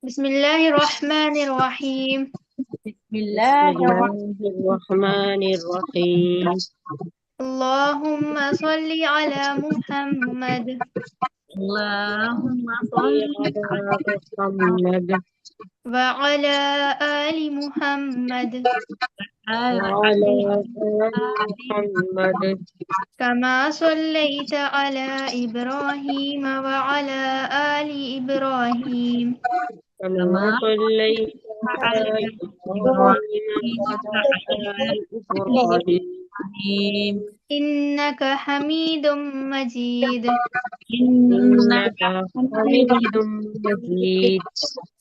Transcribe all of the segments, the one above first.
بسم الله الرحمن الرحيم. بسم الله بسم الله الرحمن الرحيم. اللهم صل على محمد اللهم صل صل على محمد وعلى آل محمد على وعلى آل محمد كما صليت على إبراهيم وعلى آل إبراهيم كما كما صليت على على إبراهيم إبراهيم وعلى وعلى آل آل إبراهيم إبراهيم إنك حميد مجيد. إنك إنك حميد حميد مجيد.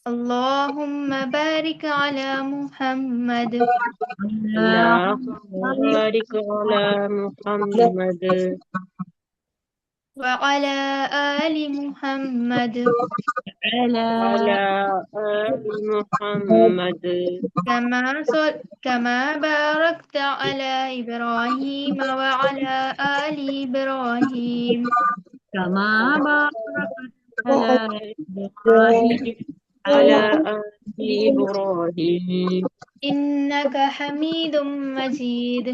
اللهم بارك على محمد اللهم اللهم بارك على محمد وعلى آل محمد على وعلى آل محمد كما باركت على إبراهيم وعلى آل إبراهيم كما باركت على إبراهيم على على آل إبراهيم إنك حميد مجيد.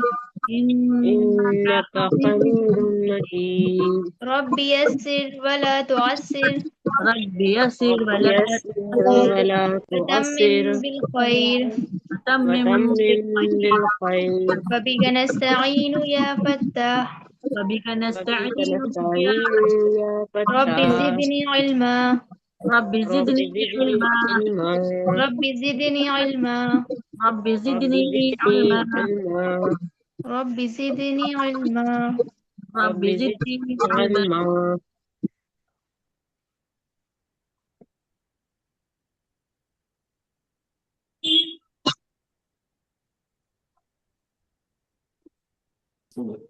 إنك إنك حميد مجيد. رب يسر ولا تعسر رب يسر رب ولا يسر تؤثر ولا وتمم تؤثر بالخير وتمم وتمم بالخير بالخير. وبك نستعين يا فتاح. وبك وبك نستعين يا نستعين يا رب فتاح. زدني علما رب رب زدني زدني علما علما. رب زدني علما رب رب زدني زدني علما علما. رب زدني علما. رب رب زدني زدني علما. علما.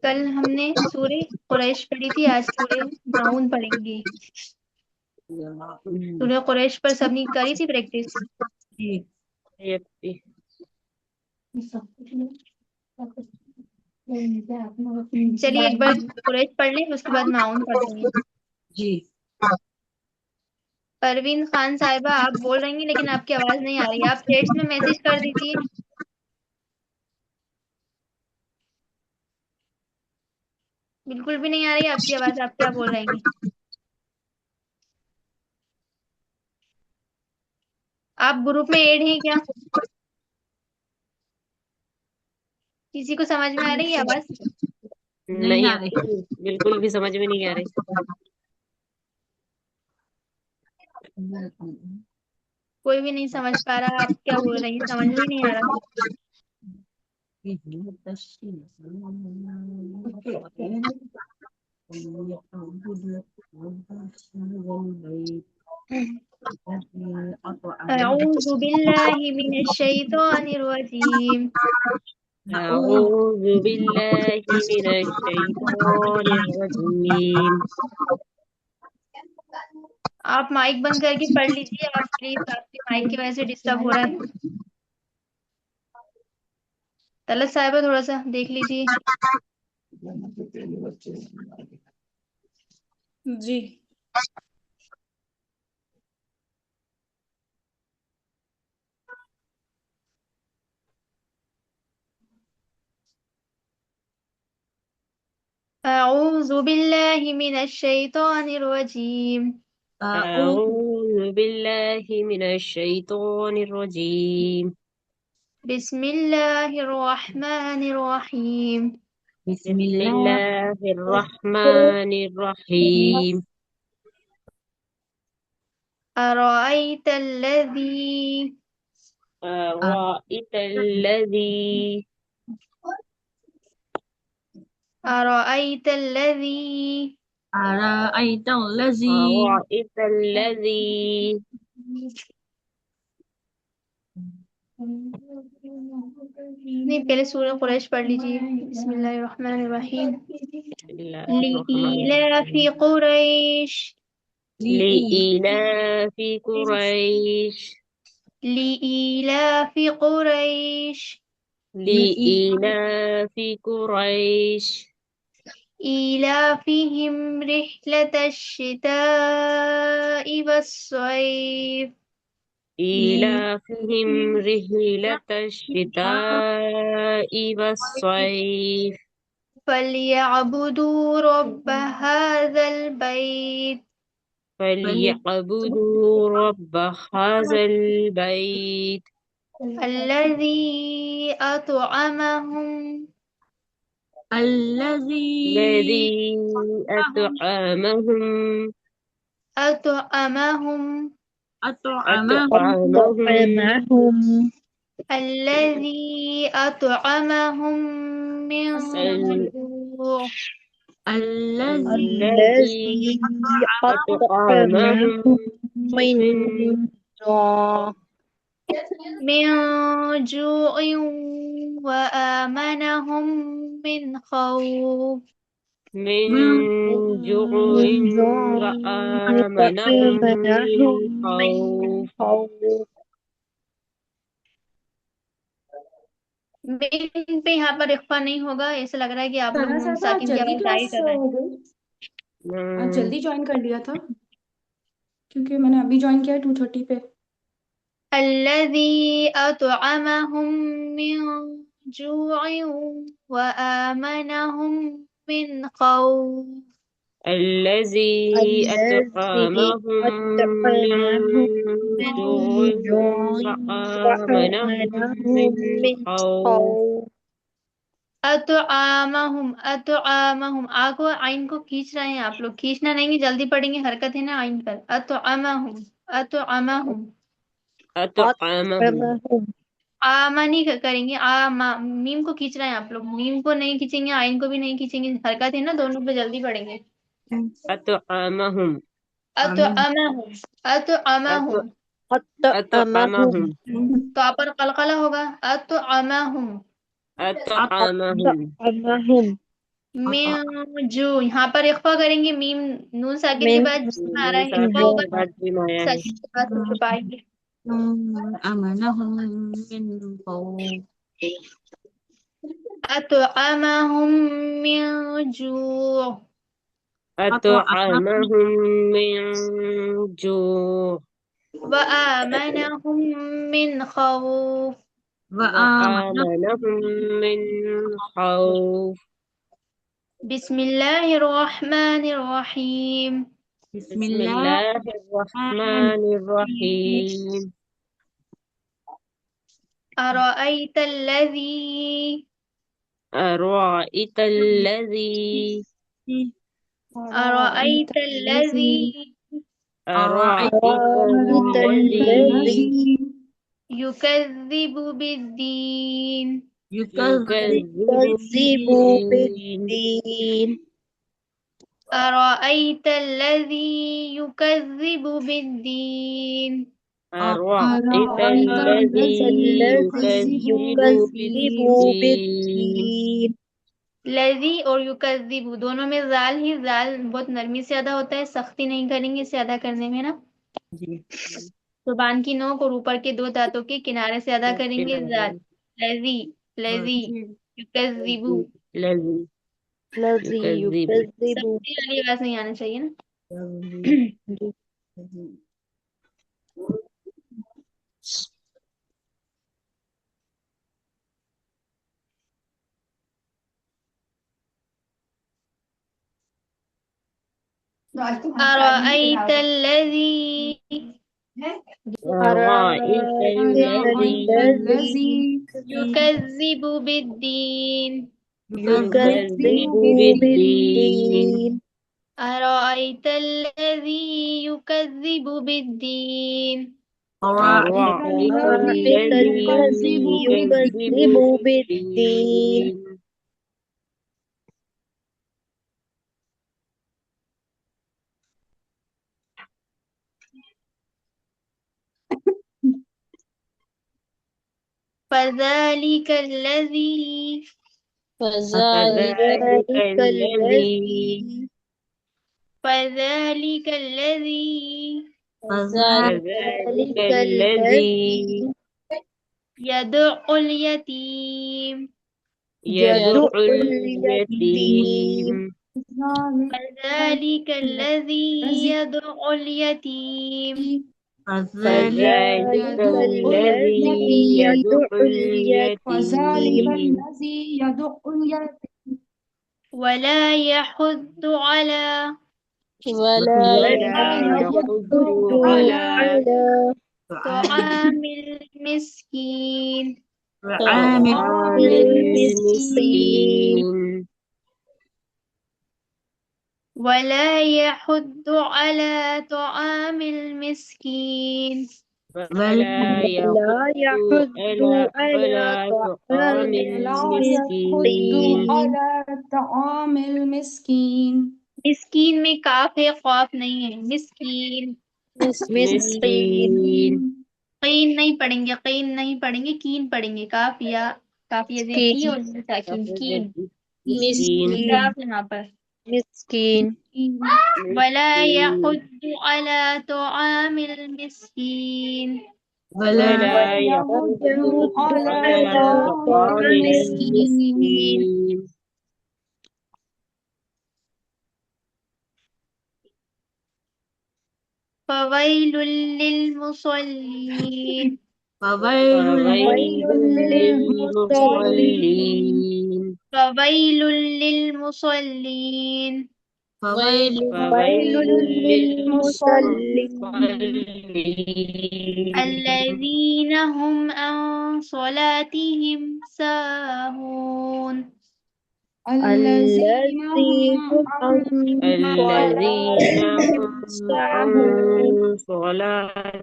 کل ہم نے سورہ قریش پڑھی تھی، آج سورہ معون پڑھیں گے۔ سورہ قریش پر سب نے کری تھی پریکٹس؟ جی يكفي. چلیے ایک بار قریش پڑھ لیں، اس کے بعد معون پڑھتے ہیں۔ جی پروین خان صاحبہ آپ بول رہی ہیں لیکن آپ کی آواز نہیں آ رہی، آپ چیٹس میں میسج کر دیجیے۔ بالکل بھی نہیں آ رہی آپ کی آواز، آپ کیا بول رہی ہیں؟ آپ گروپ میں ایڈ ہیں کیا؟ کسی کو سمجھ میں آ رہی ہے آواز؟ نہیں آ نہیں رہی۔ بالکل بھی سمجھ میں نہیں آ رہی۔ کوئی بھی نہیں سمجھ پا رہا، آپ کیا بول رہی ہیں؟ سمجھ میں ہی نہیں آ رہا۔ أعوذ بالله من الشيطان الرجيم أعوذ بالله من الشيطان الرجيم۔ آپ مائک بند کر کے پڑھ لیجیے، آپ پلیز، آپ کے مائک کی وجہ سے ڈسٹرب ہو رہا ہے۔ طلعت صاحبہ تھوڑا سا دیکھ لیجیے۔ جی أعوذ بالله من الشيطان الرجيم أعوذ بالله من الشيطان الرجيم۔ بسم الله الرحمن الرحيم بسم بسم الله الله الرحمن الرحيم۔ أرأيت الذي أرأيت الذي أرأيت الذي أرأيت الذي أرأيت الذي نہیں، پہلے سورہ قریش پڑھ لیجیے۔ بسم اللہ الرحمن الرحیم۔ بسم الله الرحمن لإيلاف الرحيم۔ قریش لإيلاف قريش لإيلاف قریش لإيلاف قريش إيلافهم رحلة الشتاء والصيف إيلافهم رحلة الشتاء والصيف فليعبدوا رب هذا البيت فليعبدوا رب هذا البيت الذي الذي الذي أطعمهم أطعمهم أطعمهم الذي أطعمهم من جوع الذي الذي أطعمهم من من جوع وآمنهم من خوف من من جوع وآمنهم من خوف बिन पे यहाँ पर इख्फा नहीं होगा। ऐसा लग रहा है कि आप लोग सारा नून साहब आज साकिन की जल्दी आवाज जारी क्लास कर रहे हैं। हो गई, आज जल्दी من ज्वाइन कर लिया था क्योंकि मैंने अभी ज्वाइन किया 2:30 पे। الذي أطعمهم من جوع وآمنهم من خوف الذي أطعمهم من جوع وآمنهم من خوف अतुआमहुम आ को आइन को खींच रहे हैं आप लोग। खींचना नहीं है, जल्दी पढ़ेंगे, हरकत है ना आइन पर। अतुआमहुम أطعمهم आमा नहीं करेंगे। मीम को खींच रहे हैं आप लोग। मीम को नहीं खींचेंगे, आइन को भी नहीं खींचेंगे, हरकत है ना, दोनों पे जल्दी पढ़ेंगे। أطعمهم अतुआमहुम अतुआमहुम أطعمهم तो आप पर कलकला होगा। अतुआमहुम أطعمهم मिन जू, यहाँ पर इख्फा करेंगे। मीम नून साकिन के बाद जिसमें आ रहा है इख्फा होगा, من साकिन के बाद से छुपाएंगे। آمنهم من خوف أطعمهم من جوع أطعمهم من جوع وآمنهم من خوف وآمنهم من خوف بسم الله الرحمن الرحيم بسم بسم الله الله الرحمن الرحيم أرأيت الذي أرأيت الذي أرأيت الذي أرأيت الذي يكذب بالدين يكذب بالدين أرأيت الذي يكذب بالدين أرأيت الذي يكذب بالدين लजी और युकज़्ज़िबु दोनों में जाल ही, जाल बहुत नरमी से अदा होता है, सख्ती नहीं करेंगे इसे अदा करने में ना। जुबान की नोक और ऊपर के दो दांतों के किनारे से अदा करेंगे जाल। लजी लजी युकज़्ज़िबु, الذي يكذب सख्ती वाली आवाज नहीं आना चाहिए ना। أرأيت الذي أرأيت الذي يكذب بالدين يكذب بالدين أرأيت الذي يكذب بالدين أرأيت الذي يكذب بالدين فذلك الذي فذلك الذي يدع اليتيم يدع اليتيم فذلك الذي يدعو اليتيم فذلك الذي يدعو اليتيم ولا يحض على ولا يحض على طعام المسكين طعام المسكين ولا يحض على طعام المسكين ولا ولا يحض على طعام المسكين طعام المسكين مسکین میں کاف ہے خوف نہیں ہے مسکین مسكين قین نہیں پڑھیں گے قین نہیں پڑھیں گے کین پڑھیں گے کافیہ کافیہ زیتی اور ساکین کین مسكين کاف یہاں پر مسكين ولا يحض على طعام المسكين ولا يحض على طعام المسكين فويل للمصلين فويل للمصلين فويل للمصلين فويل فويل للمصلين الذين هم عن صلاتهم ساهون الذين هم عن صلاتهم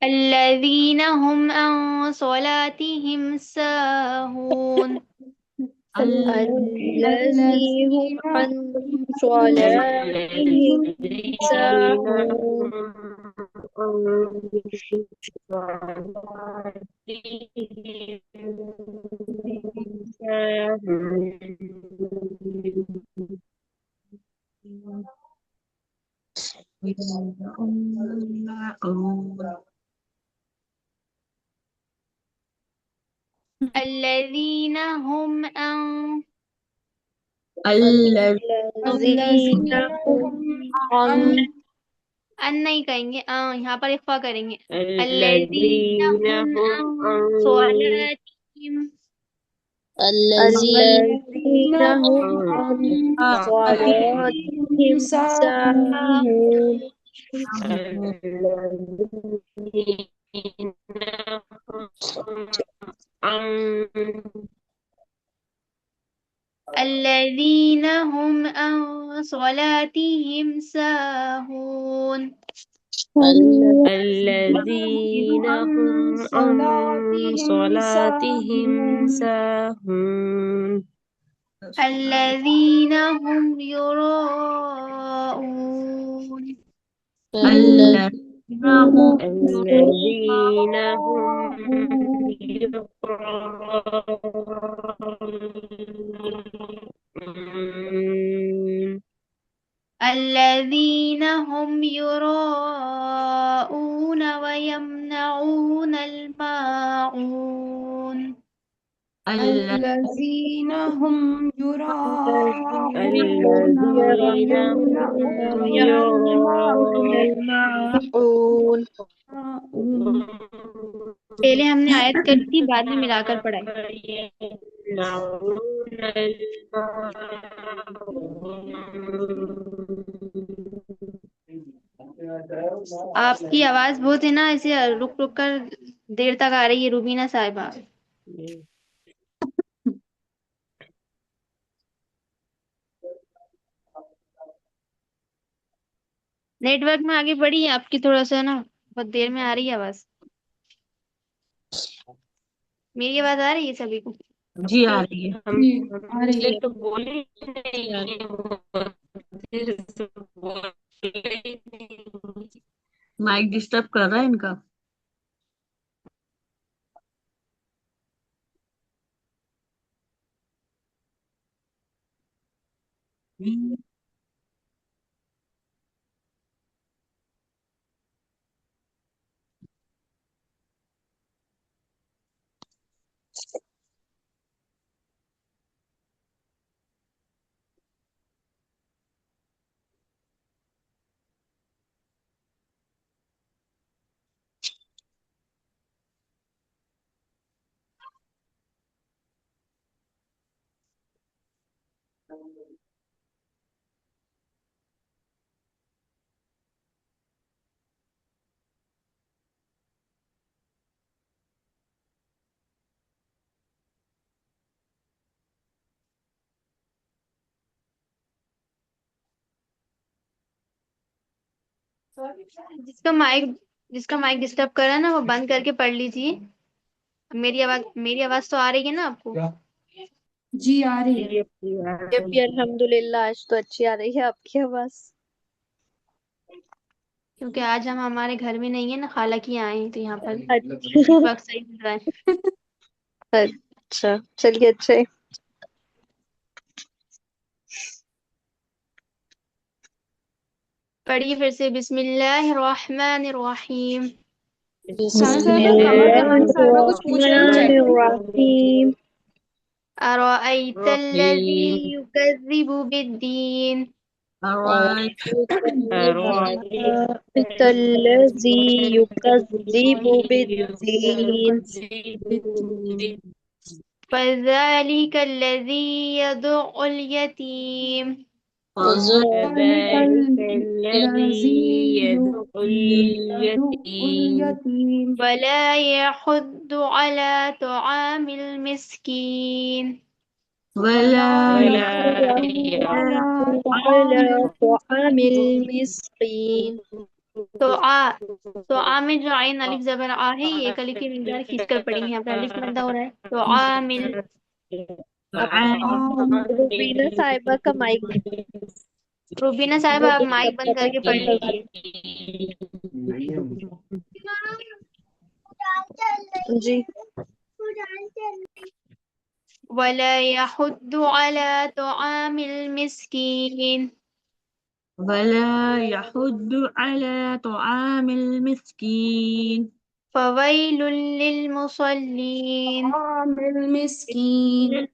الذين هم عن صلاتهم ساهون الذين هم عن صلاتهم ساهون الذين هم عن الذين هم عن ان نہیں کہیں گے یہاں پر اخفا کریں گے الذين الذين هم هم عن عن صلاتهم الذين هم عن صلاتهم ساهون الذين هم عن الذين هم عن صلاتهم ساهون الذين هم عن صلاتهم ساهون الذين هم يراءون الذين هم يراءون الذين هم يراءون ويمنعون الماعون الذين هم يراءون الذين هم يراءون الماعون پہلے ہم نے آیت کری تھی بعد میں ملا کر پڑھائی ويمنعون الماعون آپ کی آواز بہت ہے نا ایسے رک رک کر دیر تک آ رہی ہے روبینہ صاحبہ نیٹ ورک میں آگے بڑھی ہے آپ کی تھوڑا سا نا بہت دیر میں آ رہی ہے آواز میری آواز آ رہی ہے سبھی کو جی آ رہی ہے آ رہی ہے تو بولے نہیں مائک ڈسٹرب کر رہا ہے ان کا जिसका माइक जिसका माइक डिस्टर्ब कर रहा है ना वो बंद करके पढ़ लीजिए। मेरी आवाज तो आ रही है ना आपको? जी आ रही है। भी अल्हम्दुलिल्लाह आज तो अच्छी आ रही है आपकी आवाज। क्योंकि आज हम हमारे घर में नहीं है ना, खाला की आए हैं तो यहाँ पर अच्छा वक्त सही मिल रहा है। अच्छा, चलिए अच्छा है। पढ़िए फिर से, बिस्मिल्लाहिर्रहमानिर्रहीम। सारा साहिबा कमर जमान साहिबा कुछ पूछ रही थी। बिस्मिल्लाहिर्रहमानिर्रहीम। أرأيت الذي يكذب بالدين أرأيت الذي يكذب بالدين فذلك الذي يدع اليتيم وذلك الذي يدعو اليتيم ولا يحض على طعام المسكين ولا على طعام المسكين तो में जो आइन अलिफ जबर आ है, ये एक अलिफ की मिकदार खींच कर पढ़ेंगे। यहाँ पर अलिफ मद्दा हो रहा है। तो आमिल रुबीना साहिबा का माइक रुबीना साहब आप माइक बंद करके पढ़ लीजिए। जी। वला यहुद्दु अला तुआमिल मिस्कीन ولا يحض على طعام المسكين فويل للمصلين المسكين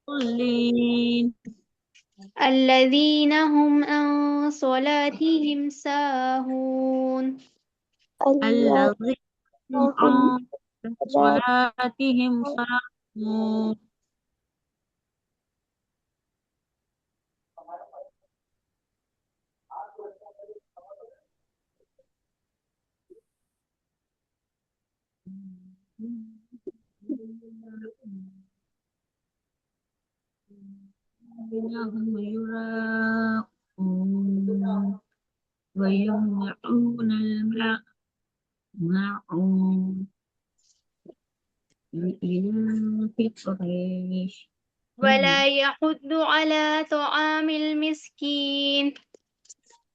للمصلين الذين هم عن صلاتهم ساهون الذين عن صلاتهم ساهون إنهم يراءون ويمنعون الماعون إلى قريش ولا يحض على طعام المسكين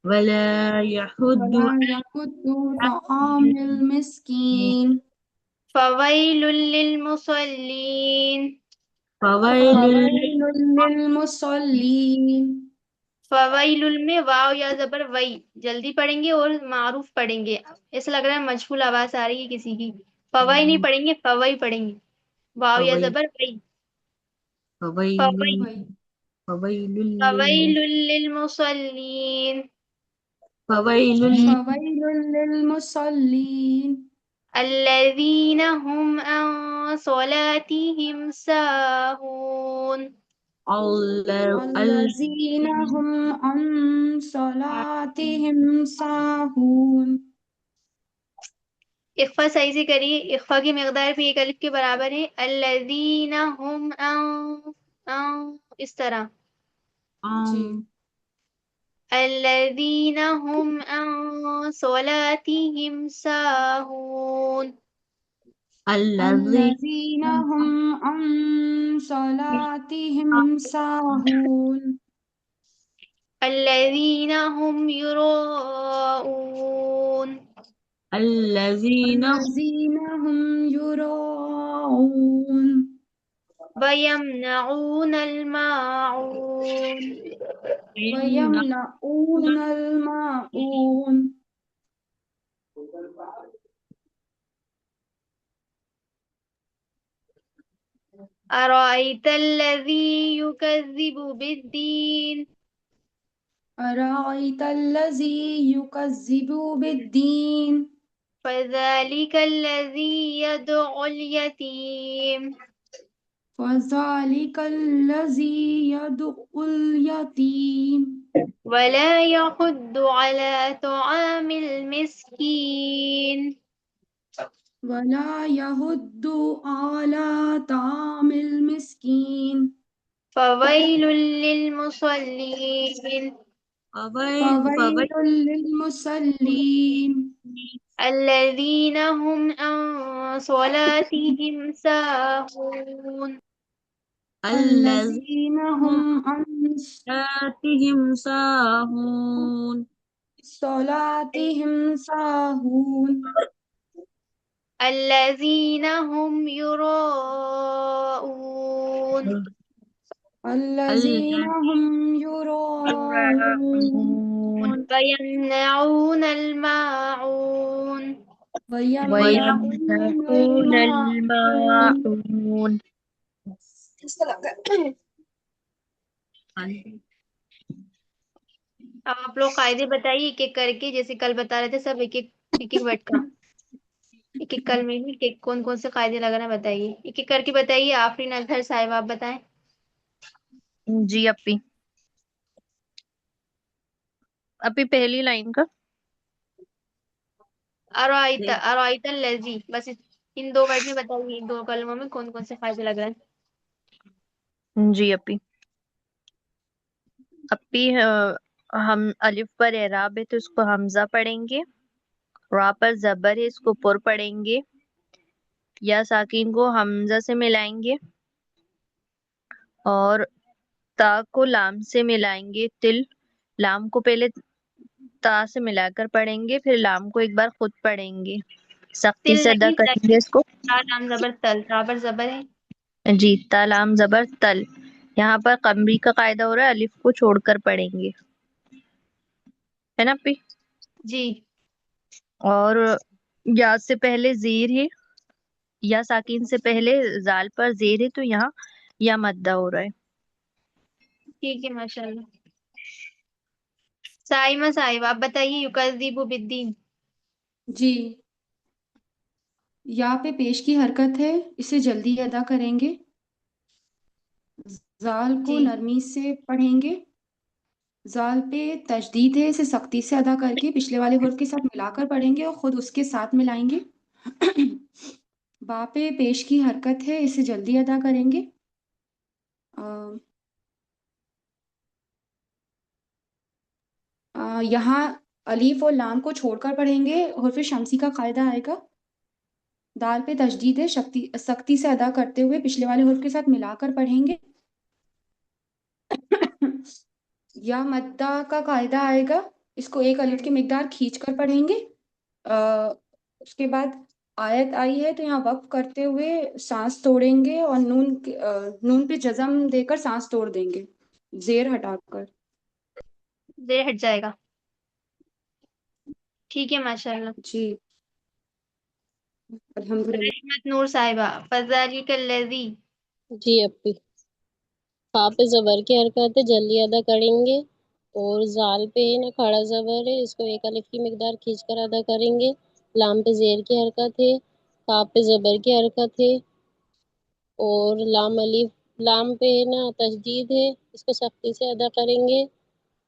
ولا يحض ولا يحض طعام المسكين فويل للمصلين فويل فويل للمصلين फवाइलुल में वाव या जबर वई जल्दी पढ़ेंगे और मारूफ पढ़ेंगे। ऐसा लग रहा है मजहूल आवाज आ रही है किसी की। फवाई नहीं पढ़ेंगे, फवाई पढ़ेंगे। वाव या فويل जबर वई। فويل फवाई वही فويل फवाइलुल लिलमुसल्लीन فويل فويل للمصلين الذين هم عن صلاتهم ساهون الذين هم عن صلاتهم ساهون इख्फा सही से करिए। इख्फा की मिकदार भी एक अलिफ के बराबर है। الذين هم عن इस तरह। जी الذين هم عن صلاتهم ساهون الذين هم عن صلاتهم ساهون الذين هم يراءون الذين الذين هم يراءون ويمنعون الماعون ويمنعون الماعون أرأيت الذي يكذب بالدين أرأيت الذي يكذب بالدين فذلك الذي يدع اليتيم فذلك الذي يدعو اليتيم ولا يحض على طعام المسكين ولا يحض على طعام المسكين فويل للمصلين فويل للمصلين الذين هم عن صلاتهم ساهون الذين هم عن صلاتهم ساهون صلاتهم ساهون الذين هم يراءون الذين هم يراءون ويمنعون الماعون ويمنعون ويمنعون الماعون. الماعون. अब आप लोग कायदे बताइए एक एक करके, जैसे कल बता रहे थे सब एक एक वर्ड का, एक एक कल में भी कौन कौन से कायदे लगाना बताइए, एक एक करके बताइए। आफरीन, अजहर, साहिब, आप बताएं। जी अपी अपी पहली लाइन का अराइता अराइता लजी, बस इन दो वर्ड में बताइए, इन दो कलमों में कौन कौन से फायदे लग रहे हैं। जी अपी हम अलिफ पर एराब है तो इसको हमजा पढ़ेंगे, रा पर जबर है इसको पुर पढ़ेंगे, या साकिन को हमजा से मिलाएंगे और ता को लाम से मिलाएंगे। तिल लाम को पहले ता से मिलाकर पढ़ेंगे, फिर लाम को एक बार खुद पढ़ेंगे, सख्ती तिल से अदा नहीं, करेंगे इसको। लाम जबर तल, ता पर जबर है। जी, ता लाम जबर तल। यहाँ पर कमरी का कायदा हो रहा है, अलिफ को छोड़कर पढ़ेंगे, है ना पी। जी और या से पहले जीर है, या साकिन से पहले जाल पर जेर है, तो यहाँ या मद्दा हो रहा है। ठीक है, माशाल्लाह। साइमा साहिब, आप बताइए। युकज़िबु बिद्दीन। जी, या पे पेश की हरकत है, इसे जल्दी अदा करेंगे। जाल को जी नरमी से पढ़ेंगे। जाल पे तशदीद है, इसे सख्ती से अदा करके पिछले वाले हुर्फ के साथ मिलाकर पढ़ेंगे और खुद उसके साथ मिलाएंगे। बा पे पेश की हरकत है, इसे जल्दी अदा करेंगे। यहाँ अलीफ और लाम को छोड़कर पढ़ेंगे और फिर शमसी का कायदा आएगा। दाल पे तशदीद है, सख्ती से अदा करते हुए पिछले वाले हुर्फ के साथ मिलाकर पढ़ेंगे। या मद्दा का कायदा आएगा, इसको एक अलिफ की मिकदार खींच कर पढ़ेंगे। उसके बाद आयत आई है तो यहाँ वक्फ करते हुए सांस तोड़ेंगे और नून पे जज़म देकर सांस तोड़ देंगे, जेर हटाकर। देर हट जाएगा। ठीक है, माशाल्लाह। जी, अल्हम्दुलिल्लाह। रहमत नूर साहिबा, फज़ालिका लज़ी। जी अपी फा पे जबर की हरकत है, जल्दी अदा करेंगे। और जाल पे है ना खड़ा जबर है, इसको एक अलिफ की मिकदार खींच कर अदा करेंगे। लाम पे जेर की हरकत है, फा पे जबर की हरकत है और लाम अलिफ लाम पे है ना तशदीद है, इसको सख्ती से अदा करेंगे।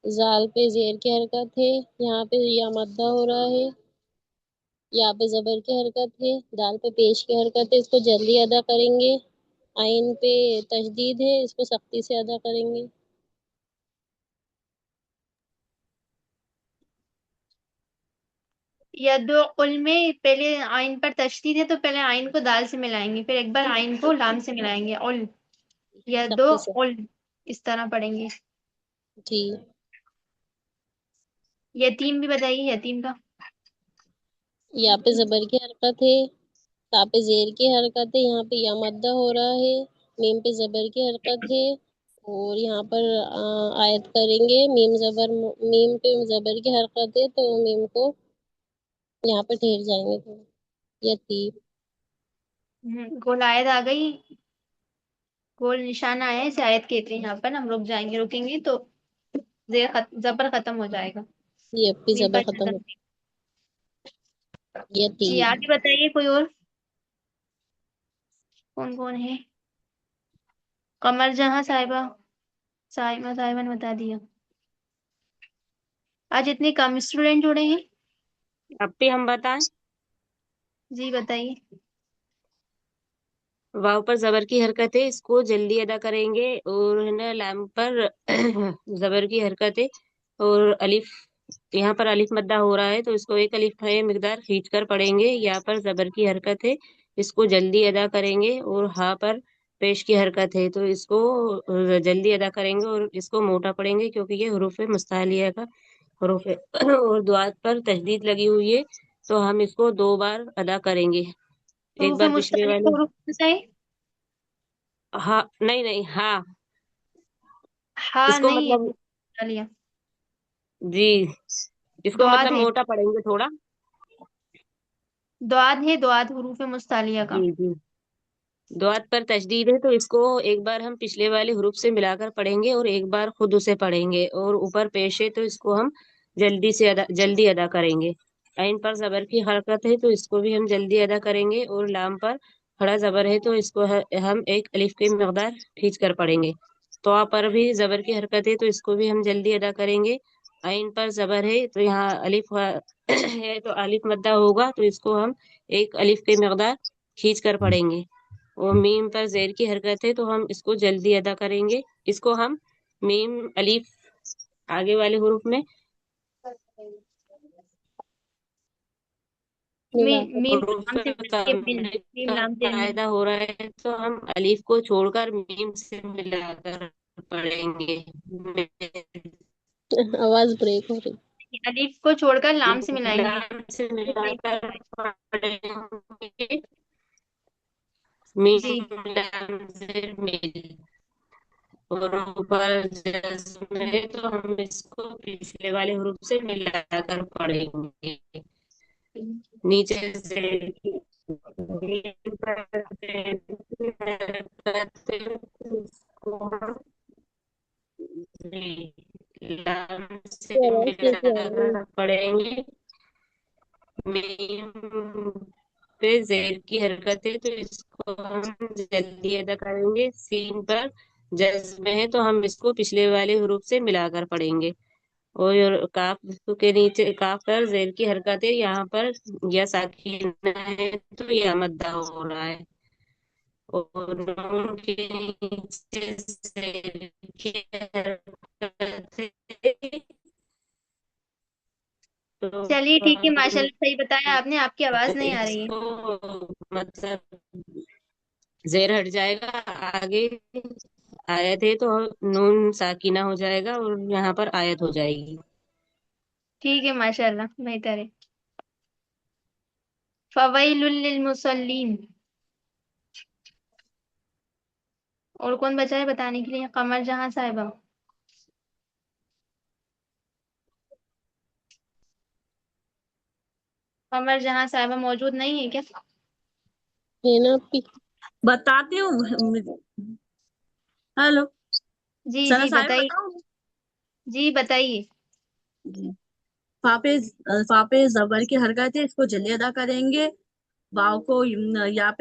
जाल पे जेर की हरकत है, यहाँ पे या मद्दा हो रहा है। या पे जबर की हरकत है, दाल पे पेश की हरकत है, इसको जल्दी अदा करेंगे। आइन पे तशदीद है, इसको सख्ती से अदा करेंगे। यदुल में पहले आइन पर तशदीद है तो पहले आइन को दाल से मिलाएंगे, फिर एक बार आइन को लाम से मिलाएंगे। उल, सख्ती से। यदुल, इस तरह पढ़ेंगे। जी यतीम भी बताइए, यतीम का। या पे जबर की हरकत है, ता पे जेर की हरकत है, यहाँ पे या मद्दा हो रहा है। मीम पे जबर की हरकत है और यहाँ पर आयत करेंगे। मीम पे जबर की हरकत है तो मीम को यहाँ पे ठहर जाएंगे थोड़ा। यतीम। गोल आयत आ गई, गोल निशान आया है, इसे आयत कहते हैं। यहाँ पर हम रुक जाएंगे, रुकेंगे तो जबर खत्म हो जाएगा। ये अपनी मीम जबर पर खत्म हो। जबर। जी, यतीम। आगे बताइए कोई और, कौन कौन है। कमर जहाँ साहिबा ने बता दिया। आज इतने कम स्टूडेंट जुड़े हैं। अब भी हम बताएं। जी बताइए। वाव पर जबर की हरकत है, इसको जल्दी अदा करेंगे। और है ना लाम पर जबर की हरकत है, और अलिफ, यहाँ पर अलिफ मद्दा हो रहा है तो इसको एक अलिफ है मिकदार खींच कर पढ़ेंगे। यहाँ पर जबर की हरकत है, इसको जल्दी अदा करेंगे। और हा पर पेश की हरकत है तो इसको जल्दी अदा करेंगे और इसको मोटा पढ़ेंगे, क्योंकि ये हरूफ मुस्तालिया का हरूफ है। और दुआत पर तशदीद लगी हुई है तो हम इसको 2 बार अदा करेंगे। एक हरूफ बार पिछले मुस्तलिफ वाले, हरूफ बताइए। हाँ नहीं नहीं, हाँ हाँ इसको नहीं है, मतलब, चलिए। जी इसको दुआद मतलब है, मोटा पढ़ेंगे थोड़ा। दुआद हरूफ मुस्तालिया का। जी जी, दुआत पर तशदीद है तो इसको एक बार हम पिछले वाले हरूफ से मिलाकर पढ़ेंगे और एक बार खुद उसे पढ़ेंगे। और ऊपर पेश है तो इसको हम जल्दी अदा करेंगे। आइन पर जबर की हरकत है तो इसको भी हम जल्दी अदा करेंगे। और लाम पर खड़ा जबर है तो इसको हम एक अलिफ की मकदार खींच कर पढ़ेंगे। तो पर भी जबर की हरकत है तो इसको भी हम जल्दी अदा करेंगे। आइन पर जबर है तो यहाँ अलिफ है तो अलिफ मद्दा होगा तो इसको हम एक अलिफ की मकदार खींच कर पढ़ेंगे। और मीम पर जेर की हरकत है तो हम इसको जल्दी अदा करेंगे। इसको हम मीम अलिफ आगे वाले हुरूफ में मीम हुरूफ लाम से मिलके मीम का लाम से मिल। कायदा हो रहा है तो हम अलिफ को छोड़कर मीम से मिलाकर पढ़ेंगे। आवाज ब्रेक हो रही। अलीफ को छोड़कर लाम से मिलाएंगे। लाम से मिलाकर पढ़ेंगे। मीम जी लाम जेर मिल। और ऊपर जज्म है तो हम इसको पिछले वाले हरूफ से मिलाकर पढ़ेंगे। नीचे से लाम से ये आवाज कैसी आ रही है? मिलाकर पढ़ेंगे। मीम पे जेर की हरकत है तो इसको हम जल्दी अदा करेंगे। सीन पर जज्म है तो हम इसको पिछले वाले हरूफ से मिलाकर पढ़ेंगे। और काफ के नीचे काफ पर जेर की हरकत है, यहाँ पर या साकिना है तो या मद्दा हो रहा है। और नून के नीचे जेर की हरकत है तो चलिए ठीक है, हम माशाल्लाह सही बताया आपने। आपकी आवाज नहीं आ रही है। इसको मतलब जेर हट जाएगा आगे, आयत है तो नून साकिना हो जाएगा और यहाँ पर आयत हो जाएगी। ठीक है माशाल्लाह बेहतर है। फवैलुल लिल मुसल्लीन। और कौन बचा है बताने के लिए? कमर जहां साहिबा। कमर जहां साहिबा मौजूद नहीं है क्या? है ना अपी? बताती हूँ। हेलो, जी सना जी साहिब बताइए। बताओ। जी बताइए। जी, फापे जबर की हरकत है, इसको जल्दी अदा करेंगे। वाव को यहाँ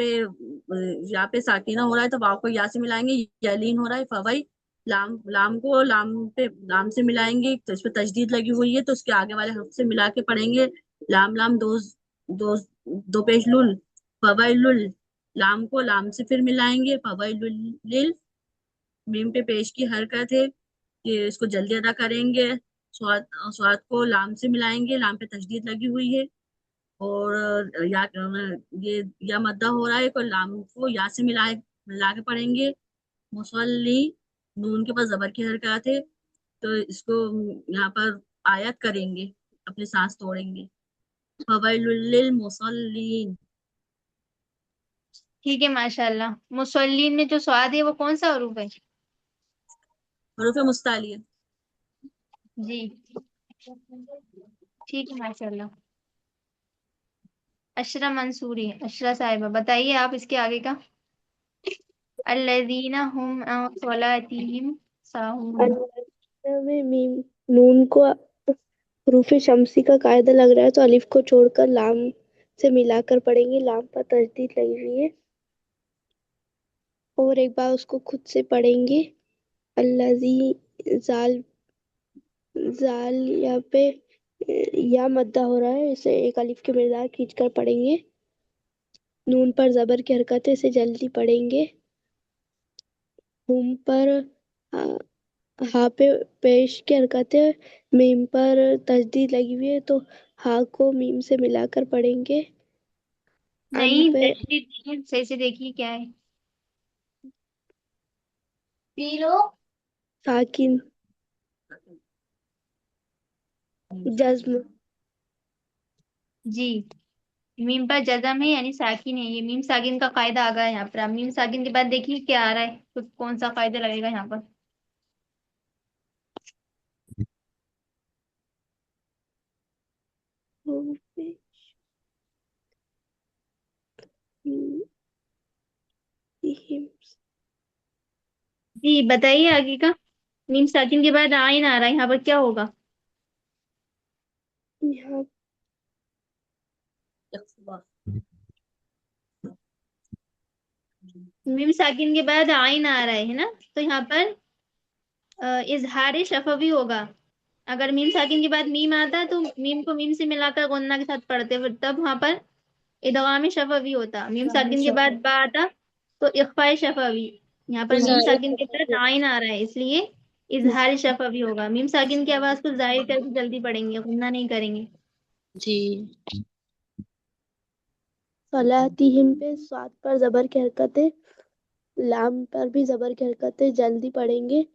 पे साकिना हो रहा है तो वाव को या से मिलाएंगे। यलीन हो रहा है फवई। लाम को लाम से मिलाएंगे तो इस पे तजदीद लगी हुई है तो उसके आगे वाले हर्फ से मिला के पढ़ेंगे। लाम लाम दो दो पेश लुल फवैलुल। लाम को लाम से फिर मिलाएंगे फवैलुल। मीम पे पेश की हरकत है कि इसको जल्दी अदा करेंगे। स्वाद स्वाद को लाम से मिलाएंगे, लाम पे तशदीद लगी हुई है। और ये या मद्दा हो रहा है को लाम को या से मिला के पढ़ेंगे। मुसल्ली, नून के पास जबर की हरकत है तो इसको यहाँ पर आयत करेंगे, अपनी सांस तोड़ेंगे। फवैलुल लिल मुसल्लीन। ठीक है माशाल्लाह। मुसल्लीन में जो स्वाद है वो कौन सा हरूफ है? हरूफ मुस्तालिया। जी ठीक है माशाल्लाह। अशरा मंसूरी, अशरा साहिबा बताइए आप इसके आगे का। अल्लज़ीना हुम अन सलातिहिम साहून। में मीम नून को हरूफ शम्सी का कायदा लग रहा है तो अलिफ को छोड़कर लाम से मिलाकर पढ़ेंगे। लाम पर तशदीद लगी हुई है। और एक बार उसको खुद से पढ़ेंगे। अल्लाजी, जाल जाल यहाँ पे या मद्दा हो रहा है, इसे एक अलिफ के मकदार खींच कर पढ़ेंगे। नून पर जबर की हरकत है, इसे जल्दी पढ़ेंगे। हुम पर हा पे पेश की हरकत है, मीम पर तजदीद लगी हुई है, तो हा को मीम से मिलाकर पढ़ेंगे। अन नहीं, पे तशदीद सही से देखिए क्या है। P low. साकिन, जज्म। जी, मीम पर जजम है यानी साकिन है। ये मीम साकिन का कायदा आ गया है यहाँ पर। अब मीम साकिन के बाद देखिए क्या आ रहा है, तो कौन सा कायदा लगेगा यहाँ पर। हुम पे हिम, जी बताइए आगे का। मीम साकिन के बाद आइन आ रहा है, यहाँ पर क्या होगा। यहाँ मीम साकिन के बाद आइन आ रहा है ना, तो यहाँ पर इजहार शफवी होगा। अगर मीम साकिन के बाद मीम आता तो मीम को मीम से मिलाकर गुन्ना के साथ पढ़ते, फिर तब वहां पर इदगाम शफवी होता। मीम साकिन के बाद बा आता तो इख्फा शफवी। यहाँ पर मीम इजहार साकिन के बाद आइन आ रहा है, इसलिए इजहार शफवी होगा। मीम साकिन की आवाज को जाहिर करके जल्दी पढ़ेंगे, गुन्ना नहीं करेंगे। जी। सलातिहिम पे स्वाद पर जबर की हरकत है, लाम पर भी जबर की हरकत है, जल्दी पढ़ेंगे।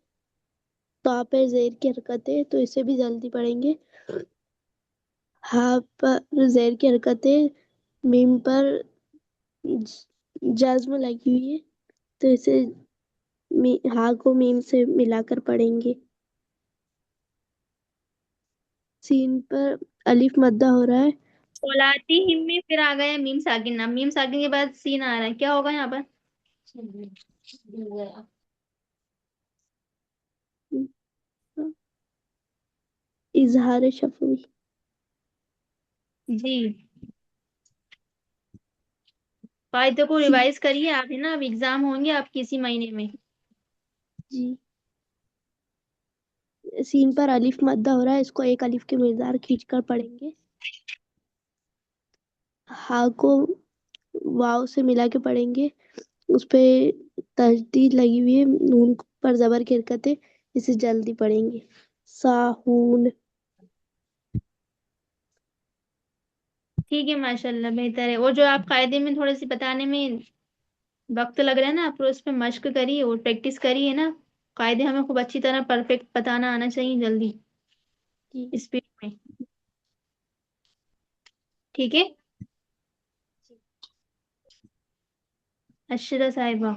तो पे जेर की हरकत है, तो इसे भी जल्दी पढ़ेंगे। हा पर जेर की हरकत है, मीम पर जज्म लगी हुई है, तो इसे हा को मीम से मिलाकर पढ़ेंगे। सीन पर अलिफ मद्दा हो रहा है, सोलाती हिम में फिर आ गया मीम साकिन। नाम मीम साकिन के बाद सीन आ रहा है, क्या होगा यहाँ पर। इजहार शफवी। जी, कायदे को सी रिवाइज करिए आप, है ना, अब एग्जाम होंगे आपके इसी महीने में। जी, सीन पर अलिफ मद्दा हो रहा है, इसको एक अलिफ के मकदार खींचकर पढ़ेंगे। हा को वाव से मिला के पढ़ेंगे, उस पे तजदीद लगी हुई है, नून पर जबर की हरकत है, इसे जल्दी पढ़ेंगे। साहून। ठीक है, माशाल्लाह बेहतर है। और जो आप कायदे में थोड़े से बताने में वक्त लग रहा है ना, आप उस पर मश्क करिए और प्रैक्टिस करिए ना। कायदे हमें खूब अच्छी तरह परफेक्ट बताना आना चाहिए जल्दी, जी स्पीड में। ठीक है। अशरा साहिबा,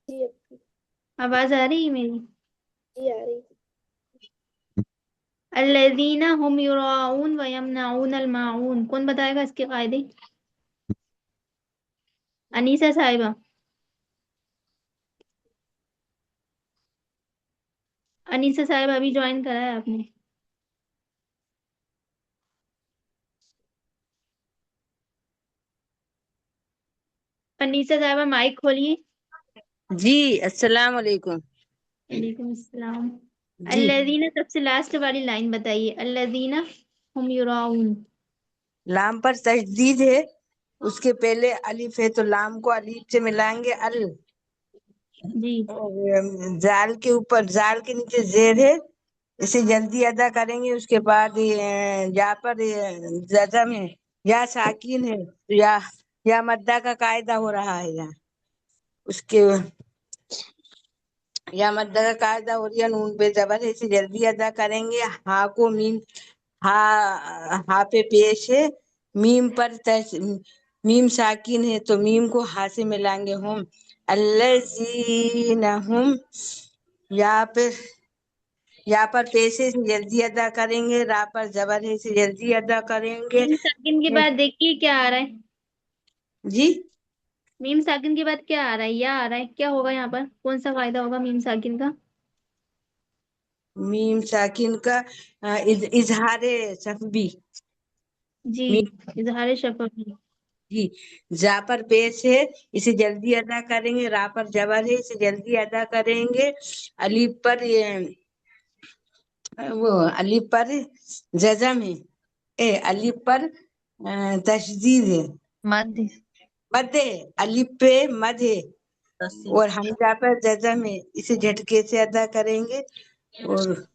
जी आवाज आ रही है मेरी। जी आ रही। अल्लज़ीना हुम युराऊन व यमनऊन अल माऊन, कौन बताएगा इसके कायदे। अनीसा साहिबा, अनीसा साहिबा अभी ज्वाइन करा है आपने। अनीसा साहिबा माइक खोलिए। जी अस्सलाम वालेकुम। वालेकुम अस्सलाम। जी अल्लज़ीना सबसे लास्ट वाली लाइन बताइए। अल्लज़ीना हुम युराऊन। लाम पर तशदीद है, उसके पहले अलिफ है, तो लाम को अलिफ से मिलाएंगे अल, जी और जाल के ऊपर, जाल के नीचे जेर है, इसे जल्दी अदा करेंगे। उसके बाद या पर जजम है, या साकिन है, तो या मद्दा का कायदा हो रहा है यहाँ। उसके या मद्दा का कायदा हो रही है, नून पे जबर है, इसे जल्दी अदा करेंगे। हा को मीम, हा हा पे पेश है, मीम पर मीम साकिन है, तो मीम को हा से मिलाएंगे। हम अल्लज़ीना हुम, यहाँ पे यहाँ पर पेशे से जल्दी अदा करेंगे, रा पर जबर है, से जल्दी अदा करेंगे। मीम साकिन के बाद देखिए क्या आ रहा है। जी मीम साकिन के बाद क्या आ रहा है, या आ रहा है, क्या होगा यहाँ पर, कौन सा कायदा होगा मीम साकिन का। मीम साकिन का इजहार शफवी। जी, मीम इजहार शफवी। जी, जा पर पेश है, इसे जल्दी अदा करेंगे। रा पर जबर है, इसे जल्दी अदा करेंगे। अलीफ पर वो अलीफ पर जजम है, अलीफ पर तशदीद है, मध्य। मद है, अलीफ पे मद है, और हमजा पर जजम है, इसे झटके से अदा करेंगे। और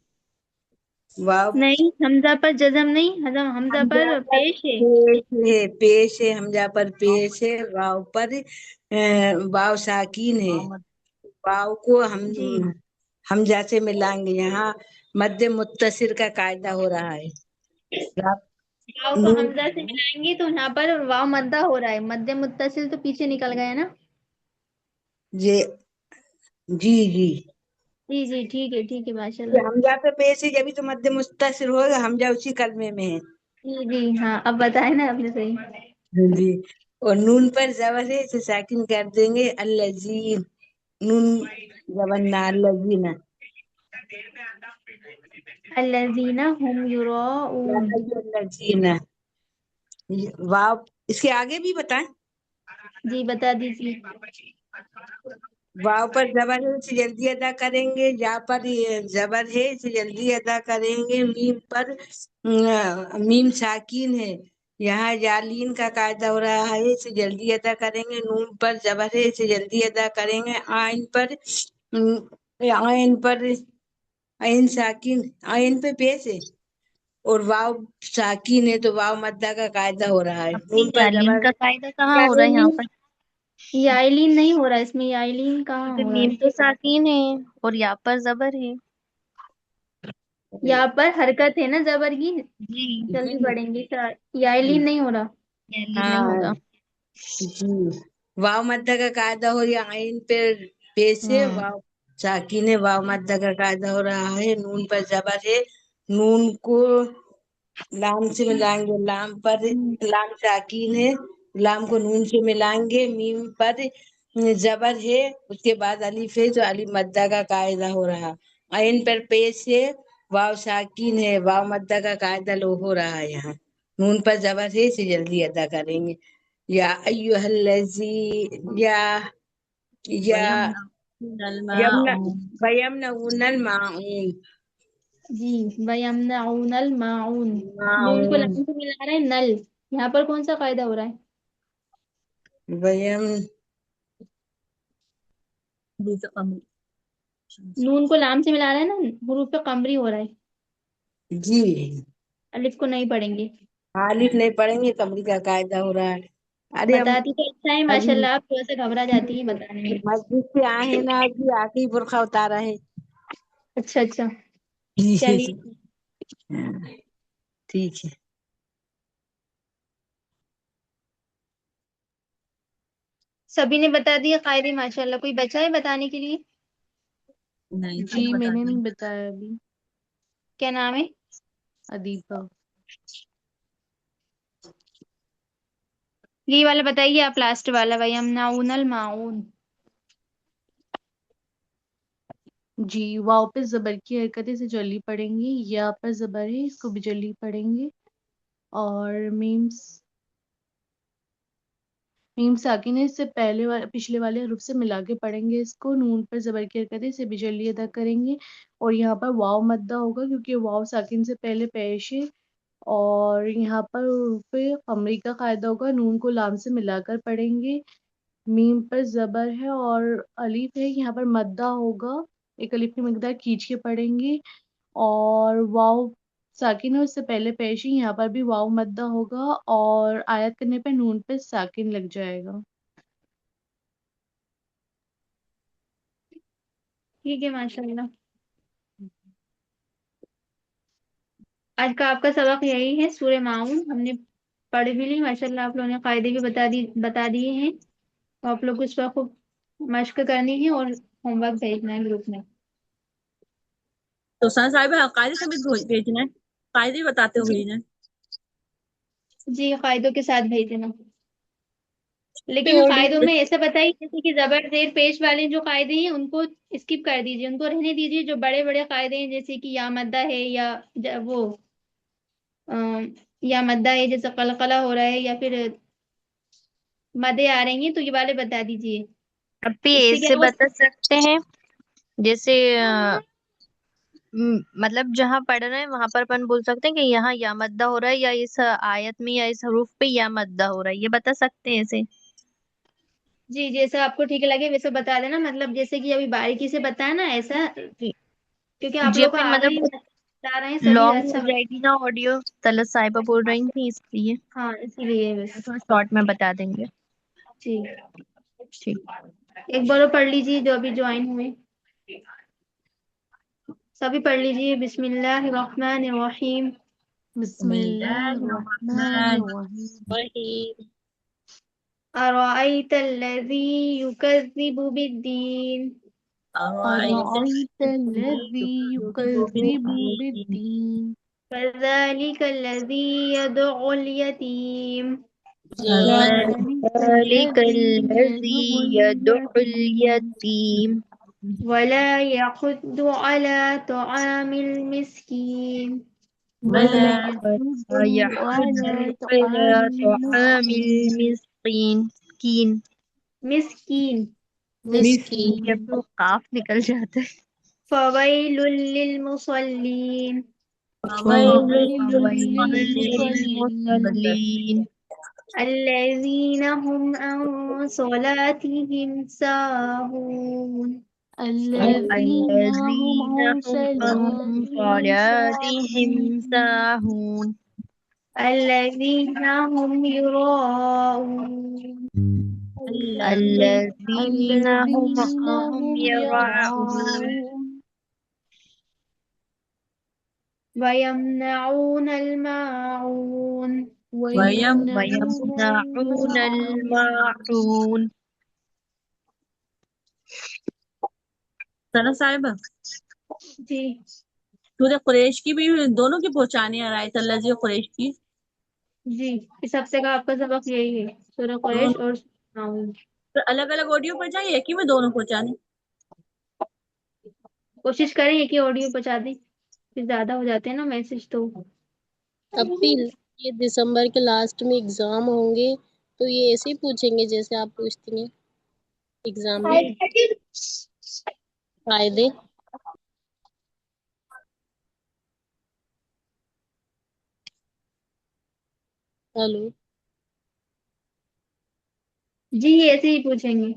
वाव नहीं, हमजा पर जजम नहीं, हमजा हमजा पर पर पेश है। पेश है, हमजा पर पेश है। वाव पर वाव साकीन है, वाव को जी, हमजा से मिलाएंगे। यहाँ मध्य मुत्तसिर का कायदा हो रहा है। वाव को नून हमजा से मिलाएंगे तो यहाँ पर वाव मद्दा हो रहा है। मध्य मुत्तसिल तो पीछे निकल गया ना। ये जी जी, जी जी, ठीक है ये माशाल्लाह। हमजा पे पेश है, जब तो मध्य मुत्तसिर होगा। हमजा उसी कलमे में है। जी जी, हाँ, अब बताए ना आपने सही। जी, और नून पर जबर है, इसे साकिन कर देंगे। अल्लजीन, नून जबरना, अल्लजीना, अल्लज़ीना हुम युराऊन। अल्लजीना। वाव इसके आगे भी बताएं। जी, बता दीजिए। वाव पर जबर है, इसे जल्दी अदा करेंगे। या पर ये जबर है, इसे जल्दी अदा करेंगे। मीम पर मीम साकिन है, यहाँ जालीन का कायदा हो रहा है, इसे जल्दी अदा करेंगे। नून पर जबर है, इसे जल्दी अदा करेंगे। आइन पर आइन साकिन, आइन पे पेश है, और वाव साकिन है, तो वाव मद्दा का कायदा हो रहा है। अपनी नून पर जालीन जबर का कायदा कहाँ हो रहा है यहाँ पर? याइलीन नहीं हो रहा इसमें, याइलीन कहाँ तो हो रहा मीम है? तो साकीन है और यहाँ पर जबर है। यहाँ पर हरकत है ना जबर की, जी, जल्दी जी पढ़ेंगे। याइलीन नहीं हो रहा। यालीन नहीं हाँ होगा। जी, वाव मद्दा का कायदा हो रहा है। आइन पे पेश है, वाव साकिन है, वाव मद्दा का कायदा हो रहा है। नून पर जबर है, नून को लाम से मिलाएंगे। लाम पर लाम साकिन है, लाम को नून से मिलाएंगे। मीम पर जबर है, उसके बाद अलीफ है, तो अलीफ मद्दा का कायदा हो रहा। आइन पर पेश है, वाव साकिन है, वाव मद्दा का कायदा लो हो रहा है। यहाँ नून पर जबर है, इसे जल्दी अदा करेंगे। या अय्युहल्लज़ी, या या यमना वयमनऊनल माऊन, जी, वयमनऊनल माऊन। नून को माऊन लाम से मिला रहे हैं, नल। यहाँ पर कौन सा कायदा हो रहा है? वयम नून को लाम से मिला रहे हैं ना, हुरूफ पे कमरी हो रहा है। जी, अलिफ को नहीं पढ़ेंगे। आलिफ नहीं पढ़ेंगे, कमरी का कायदा हो रहा है। अरे हम बताती तो अच्छा है अभी माशाल्लाह, आप थोड़ा सा घबरा जाती है बताने में। मस्जिद से आए हैं ना, अभी आके ही बुरखा उतारा है। अच्छा अच्छा, जी, चलिए। ठीक है। सभी ने बता दिया कायदे माशाल्लाह। कोई बचा है बताने के लिए? जी मैंने नहीं बताया अभी। क्या नाम है? अदीबा। ये वाला बताइए आप, लास्ट वाला, वयमनऊनल माऊन। जी, वाव पे जबर की हरकतें से जल्दी पढ़ेंगे। या पर जबर है, इसको भी जल्दी पढ़ेंगे। और मीम साकिन है, इससे पिछले वाले हरूफ से मिला के पढ़ेंगे इसको। नून पर जबर की हरकतें इसे भी जल्दी अदा करेंगे। और यहाँ पर वाव मद्दा होगा क्योंकि वाव साकिन से पहले पेश है। और यहाँ पर पे कमरी का कायदा होगा, नून को लाम से मिलाकर पढ़ेंगे। मीम पर जबर है और अलीफ है, यहाँ पर मद्दा होगा, एक अलीफ की मिकदार खींच के पढ़ेंगे। और वाव साकिन है, उससे पहले पेश ही, यहाँ पर भी वाव मद्दा होगा और आयत करने पे नून पे साकिन लग जाएगा। ठीक है माशाल्लाह। आज का आपका सबक यही है, सूरह माऊन हमने पढ़ भी ली माशाल्लाह। आप लोगों ने कायदे भी बता दिए हैं। तो आप लोग को इस पर खूब मश्क करनी है और होमवर्क भेजना है ग्रुप में। तो सर साहिब कायदे समेत भेजना है, कायदे बताते हो जी भेजना है। जी, कायदों के साथ भेजना। पे लेकिन और कायदों में ऐसा बताइए, जैसे कि जबर जेर पेश वाले जो कायदे हैं उनको स्किप कर दीजिए, उनको रहने दीजिए। जो बड़े बड़े कायदे हैं, जैसे कि या मद्दा है, या वो या मद्दा है, जैसे कलकला हो रहा है, या फिर مدے آ رہی ہیں تو یہ والے بتا دیجیے. اب بھی اس سے ایسے کیا ہوگا؟ بتا سکتے ہیں جیسے مطلب جہاں پڑھ رہے ہیں وہاں پر اپن بول سکتے ہیں کہ یہاں یا مدہ ہو رہا ہے، یا اس آیت میں یا اس حروف پہ یا مدہ ہو رہا ہے، یہ بتا سکتے ہیں ایسے. جی جیسا آپ کو ٹھیک لگے ویسے بتا دینا، مطلب جیسے کہ ابھی باریکی سے بتایا نا ایسا، جی کیونکہ آپ جی لوگ کو اپنی آ رہا مطلب ہے بتا رہے ہیں سبھی لانگ اچھا. ہو جائے گی نا آڈیو، طلعت صاحبہ بول رہی تھی اس لیے ہاں اسی لیے بس. تھوڑا شارٹ میں بتا دیں گے. جی ٹھیک. ایک بار اور پڑھ لیجیے جو ابھی جوائن ہوئے، سبھی پڑھ لیجیے. بسم اللہ الرحمن الرحیم. بسم اللہ الرحمن الرحیم. وہی أرأيت الذي يكذب بالدين أرأيت الذي يكذب بالدين فذلك الذي يدع اليتيم ذلك ذلك الذي يدعو الذي يدع اليتيم اليتيم ولا يحض على طعام المسكين ولا ولا يحض يحض على طعام على طعام المسكين المسكين. مسكين. مسکین. جب تو قاف نکل جاتا ہے. فويل للمصلين فويل فويل للمصلين للمصلين الذين هم عن صلاتهم ساهون الذين هم الذين عن هم عن صلاتهم صلاتهم ساهون ساهون الذين هم يراءون الذين الذين هم هم يراءون يراءون ويمنعون الماعون ويمنعون ويمنعون الماعون. الماعون. طلعت صاحبہ جی سورہ قریش کی بھی دونوں کی پہنچانی ہے، آیت اللہ جی قریش کی جی اس ہفتے کا آپ کا سبق یہی ہے، سورہ قریش اور ناؤن. تو الگ الگ آڈیو پر جائیں ایک ہی میں دونوں پہنچانے؟ کوشش کریں کہ آڈیو پہنچا دیں، پھر زیادہ ہو جاتے ہیں نا میسج تو. اب بھی یہ دسمبر کے لاسٹ میں اگزام ہوں گے تو یہ ایسے ہی پوچھیں گے جیسے آپ پوچھتی ہیں اگزام میں فائدے. ہلو جی ایسے ہی پوچھیں گے،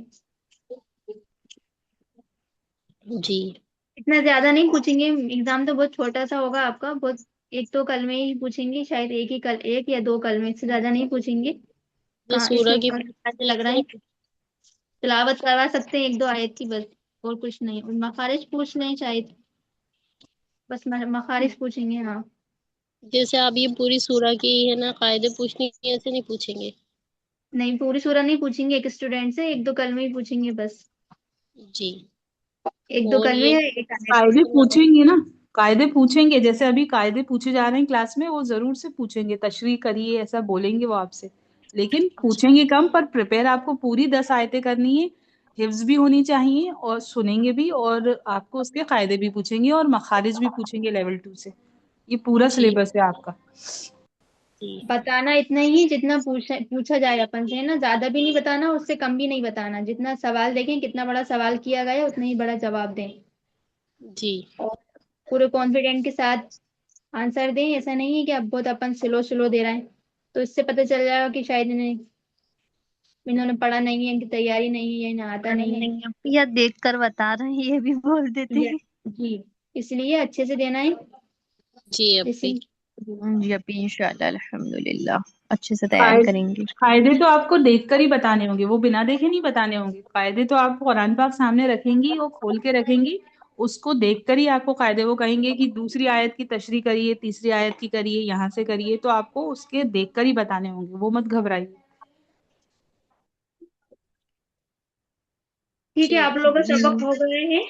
جی اتنا زیادہ نہیں پوچھیں گے. ایگزام تو بہت چھوٹا سا ہوگا آپ کا، بہت ایک دو کلمے ہی پوچھیں گے شاید، ایک یا دو کلمے سے زیادہ نہیں پوچھیں گے. جو اس سورہ کی ایسے لگ رہا ہے تلاوت کروا سکتے ہیں ایک دو آیت کی بس، اور کچھ نہیں. اور مخارج پوچھ لیں شاید، بس مخارج پوچھیں گے. ہاں جیسے آپ یہ پوری سورہ کی ہے نا قاعدے پوچھنی ہے ایسے نہیں پوچھیں گے. نہیں پوری سورہ نہیں پوچھیں گے، ایک اسٹوڈینٹ سے ایک دو کلمے ہی پوچھیں گے بس، جی ایک دو اور کلمے یہ ایک آیت. قاعدے پوچھیں گے نا، قاعدے پوچھیں گے، جیسے ابھی قاعدے پوچھے جا رہے ہیں کلاس میں، وہ ضرور سے پوچھیں گے، تشریح کریے ایسا بولیں گے وہ آپ سے، لیکن پوچھیں گے کم، پر پریپیئر آپ کو پوری 10 آیتیں کرنی ہے، حفظ بھی ہونی چاہیے اور سنیں گے بھی، اور آپ کو اس کے قاعدے بھی پوچھیں گے اور مخارج بھی پوچھیں گے لیول 2 سے. یہ پورا جی سلیبس ہے آپ کا. جی بتانا اتنا ہی جتنا پوچھا جائے اپن سے نا، زیادہ بھی نہیں بتانا اس سے کم بھی نہیں بتانا. جتنا سوال دیکھیں کتنا بڑا سوال کیا گیا اتنا ہی بڑا جواب دیں، جی اور پورے کانفیڈنٹ کے ساتھ آنسر دیں. ایسا نہیں ہے کہ اب بہت اپن سلو دے رہے ہیں تو اس سے پتہ چل جائے گا کہ شاید انہوں نے پڑھا نہیں ہے، ان کی تیاری نہیں ہے، انہیں آتا نہیں ہے. یا دیکھ کر بتا رہے ہیں یہ بھی بول دیتے ہیں. جی اس لیے اچھے سے دینا ہے. جی اپی جی ابھی انشاءاللہ الحمدللہ اچھے سے تیار کریں گے. قاعدے تو آپ کو دیکھ کر ہی بتانے ہوں گے، وہ بنا دیکھے نہیں بتانے ہوں گے. قاعدے تو آپ قرآن پاک سامنے رکھیں گی اور کھول کے رکھیں گی، اس کو دیکھ کر ہی آپ کو قاعدے وہ کہیں گے کہ دوسری آیت کی تشریح کریے، تیسری آیت کی کریے، یہاں سے کریے، تو آپ کو اس کے دیکھ کر ہی بتانے ہوں گے، وہ مت گھبرائیے. ٹھیک ہے جی آپ لوگوں کا سبق ہو گئے ہیں،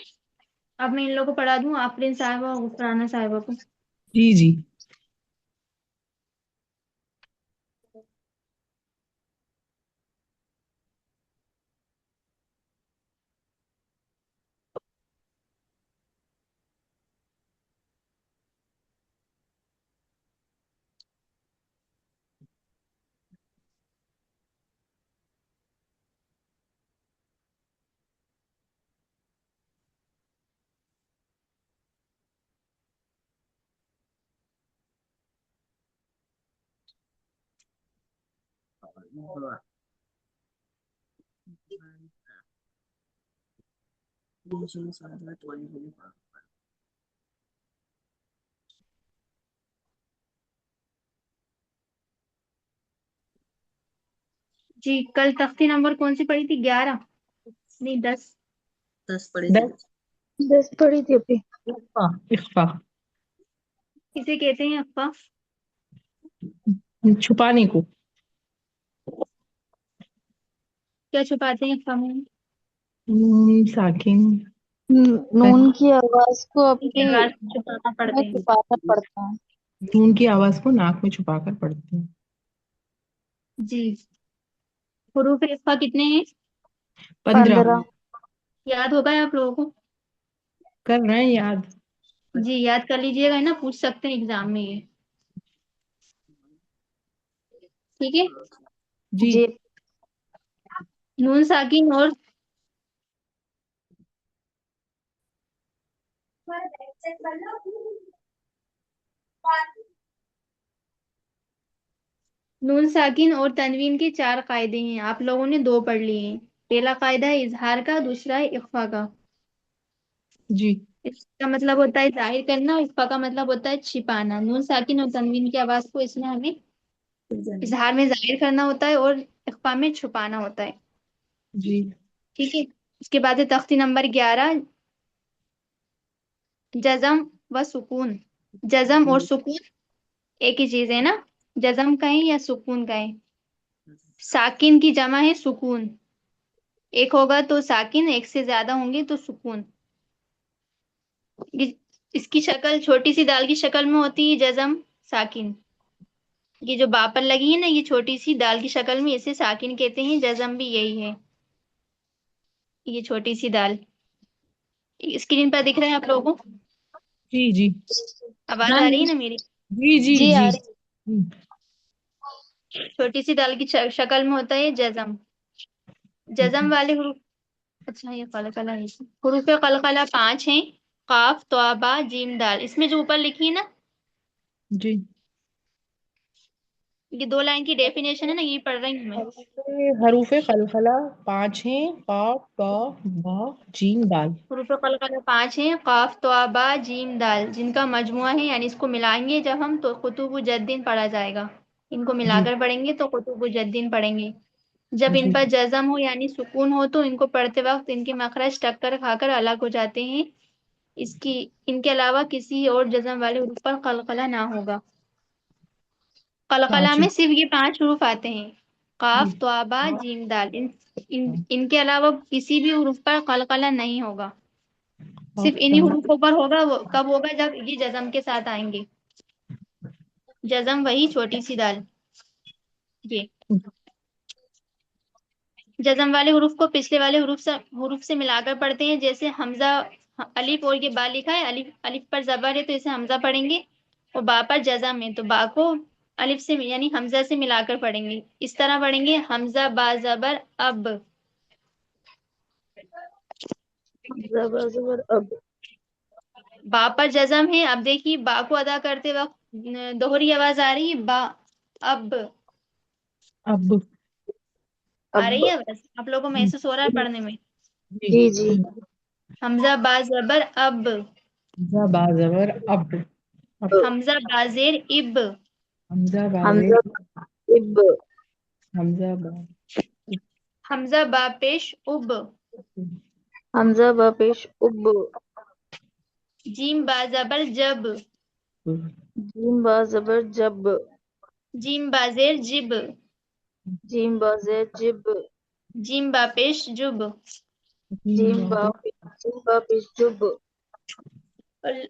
اب میں ان لوگوں کو پڑھا دوں، آفرین صاحبہ اور غفرانہ صاحبہ کو. جی جی जी कल तख्ती नंबर कौन सी पढ़ी थी? 11 नहीं 10 पढ़ी थी। 10 पढ़ी थी अभी। इख्फा इसे कहते हैं अफ़्फ़ा। छुपाने को। क्या छुपाते हैं अफ़्फ़ा में? साकिन नून की आवाज को इनकी अपनी आवाज छुपाना में पड़ते हैं। छुपाना पड़ता है। नून की आवाज को नाक में छुपाकर पढ़ते हैं। जी हुरूफ इफ़्फ़ा कितने हैं? 15 याद होगा आप लोगों को? कर रहे हैं याद। जी याद कर लीजिएगा, है ना, पूछ सकते हैं एग्जाम में ये। ठीक है। जी जी नून साकिन और नून साकिन और तनवीन के 4 कायदे हैं, आप लोगों ने 2 पढ़ लिए हैं। पहला कायदा है इजहार का, दूसरा है इख्फा का। जी इसका मतलब होता है जाहिर करना, और इख्फा का मतलब होता है छिपाना। नून साकिन और तनवीन की आवाज को इसमें हमें इजहार में जाहिर करना होता है और इख्फा में छुपाना होता है। जी ठीक है। उसके बाद है तख्ती नंबर 11, जज़म व सुकून। जज़म और सुकून एक ही चीज है ना, जज़म कहें या सुकून कहें। साकिन की जमा है सुकून, एक होगा तो साकिन, एक से ज्यादा होंगे तो सुकून। इसकी शक्ल छोटी सी दाल की शक्ल में होती है जज़म साकिन। ये जो बापर लगी है ना, ये छोटी सी दाल की शक्ल में, इसे साकिन कहते हैं। जज़म भी यही है, ये छोटी सी दाल। स्क्रीन पर दिख रहा है आप लोगों को? जी जी आवाज आ रही है ना मेरी? जी जी जी जी आ रही। छोटी सी दाल की शक्ल में होता है जज़म। जज़म वाले हुरूफ, अच्छा ये कलकला है। हुरूफ कलकला 5 हैं, काफ तौबा जीम दाल। इसमें जो ऊपर लिखी है ना, जी ये 2 लाइन की डेफिनेशन है ना, ये पढ़ रही हूँ मैं। हरूफे खलखला 5 हैं, काफ का बा जीम दाल। हुरूफ कलकला 5 हैं, काफ तौबा जीम दाल, जिनका मजमुआ है, यानी इसको मिलाएंगे जब हम तो कुतुब जद्दीन पढ़ा जाएगा। इनको जी मिलाकर पढ़ेंगे तो कुतुब जद्दीन पढ़ेंगे। जब इन जी पर जज़म हो यानी सुकून हो तो इनको पढ़ते वक्त इनके मखरज टक्कर खाकर अलग हो जाते हैं। इसकी इनके अलावा किसी और जज़म वाले हुरूफ पर कलकला ना होगा। कलकला 5 में सिर्फ ये 5 हुरूफ आते हैं, जी काफ तौबा जीम दाल। इनके अलावा किसी भी हुरूफ पर कलकला नहीं होगा। सिर्फ इन्हीं हुरूफों पर होगा। वो कब होगा? जब ये जज़म के साथ आएंगे। जज़म वही छोटी सी दाल। ये जज़म वाले हुरूफ को पिछले वाले हुरूफ से मिलाकर पढ़ते हैं। जैसे हमजा, अलिफ और ये बा लिखा है, अलिफ अलिफ पर जबर है तो इसे हमजा पढ़ेंगे, और बा पर जज़म है तो बा को अलिफ से यानी हमजा से मिलाकर पढ़ेंगे। इस तरह पढ़ेंगे, हमजा बा जबर अब। जबर जबर अब। बा पर जज़म है। अब देखिए बा को अदा करते वक्त दोहरी आवाज आ रही है, बा अब। अब आ रही अब है आवाज? आप लोगों को महसूस हो रहा है पढ़ने में? जी जी जी। हमजा बा जबर अब, हमजा बा जबर अब हमजा बा जेर इब, हमजा बाजे हमजा इब। हमजा बा हमजा बा पेश उब, हमजा बपेश उब। जीम बा जबर जब, जीम बा जबर जब। जीम बा जेर जिब, जीम बा जेर जिब। जीम बा पेश जुब, जीम बा पेश जुब। और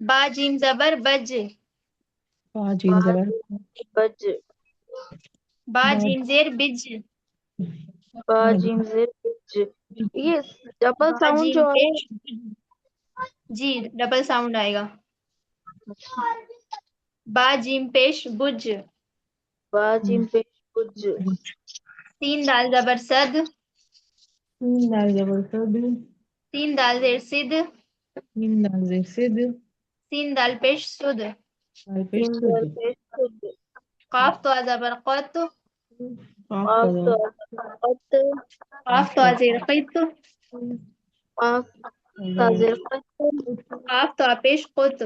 बा जीम जबर बज, बा जीम जबर बज। बा बा जीम जेर बिज, बा जीम जेर बिज। ये डबल बा साउंड जीम जो है। पेश, जी डबल साउंड आएगा। बा जीम पेश बुज, बा जीम पेश बुज। तीन दाल जबर सद, तीन दाल जबर सद तीन दाल जेर सिद, तीन दाल जेर सिद तीन दाल पेश सुद, दाल पेश जीम खुद। दाल पेश खुद। काफ तो ज़बर क़त, काफ काफ कदा। तो अज़र काफ तो अज़ेर क़ित, काफ अगर ताज़िर क़त, काफ तो पेश क़ुत,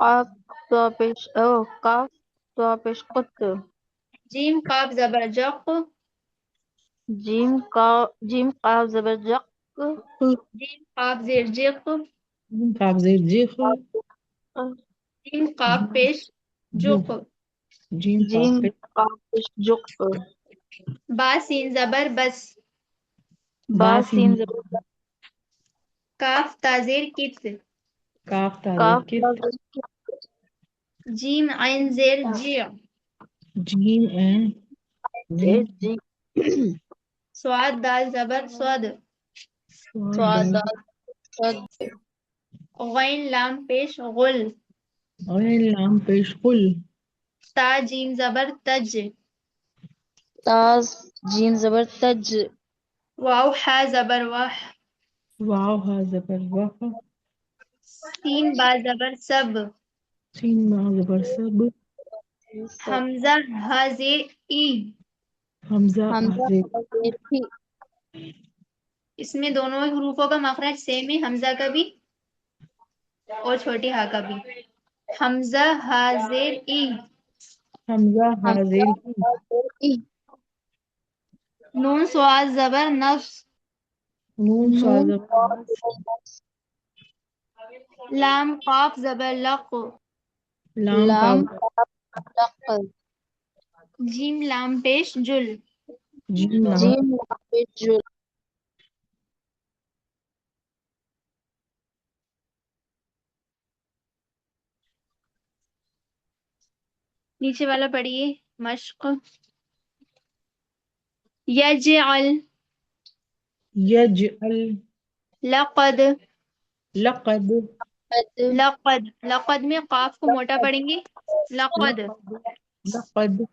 काफ तो पेश काफ तो पेश क़त, जीम काफ ज़बर जक़, जीम काफ ज़बर जक, जीम काफ ज़ेर जिक़, काफ जेर जिख। जीम काफ पेश जुक। जुक़, जीम काफ जीम पे। काफ पेश जुक, बा सीन ज़बर बस, बा बासीन। सीन ज़बर बा, काफ ताज़ेर कित, काफ ताज़ेर काफ के। ताज़िर जीम आइन ज़ेर जिय, जीम एन के, जीम। जी स्वाद दाल ज़बर स्वद, स्वाद दाल गैन लाम पेश गुल, और लाम पेश कुल। ता जीम ज़बर तज, ताज जीम ज़बर तज, वाव हा ज़बर वाह, वाव हा जबर वाह। सीन बा ज़बर सब, सीन मा जबर सब। हमज़ा हा ज़ेर ई, हमजा हमजा आजे। अज़ेर थी, इसमें दोनों हरूफों का मखरज सेम है, हमजा का भी और छोटी हा का भी। हमजा हा ज़ेर ई, हमजा हमजा हाजिर की। अज़ेर ई, नून स्वाद ज़बर नफ्स, नून नून साजब। लाम काफ ज़बर लक़, लाम लाम काफ। लक़, जीम लाम पेश जुल, जीम लाम। जीम लाम जुल, नीचे वाला पढ़िए मश्क, यजअल, यजअल। लक़द, लक़द। लक़द लक़द में काफ को मोटा पढ़ेंगे, लक़द, लक़द। लक़द।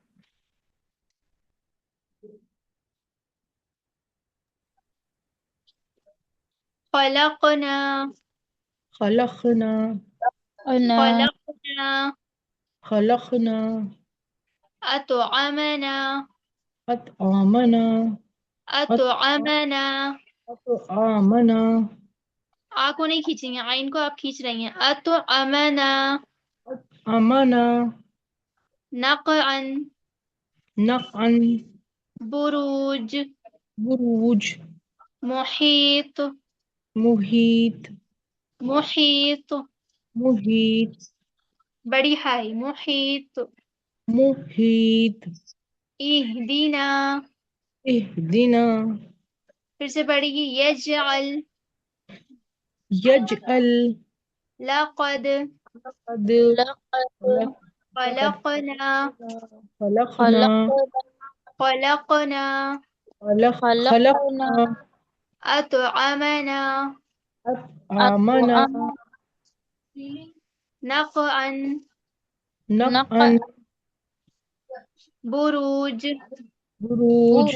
खलक़ना, खलक़ना। अना खलक़ना, खलक़ना। अतअमना, अतआमना। अतअमना, अतआमना। आ को नहीं खींचेंगे, आइन को आप खींच रही हैं, अतअमना, अमना। नक़अन, नक़अन। बुरूज, बुरूज। मुहीत, मुहीत। मुहीत, मुहीत। बड़ी हाई, मुहीत, मुहीत। इहदीना, इहदिना। फिर से पढ़ेगी, यजअल, यजअल। लक़द, लक़द। लक़द खलक़ना, खलक़ना। खलक़ना खलक़ना, खलक़ना खलक़ना। अतअमना, अतआमना। अतअम नक़अन, नक़अन। नक़अन बुरूज, बुरूज।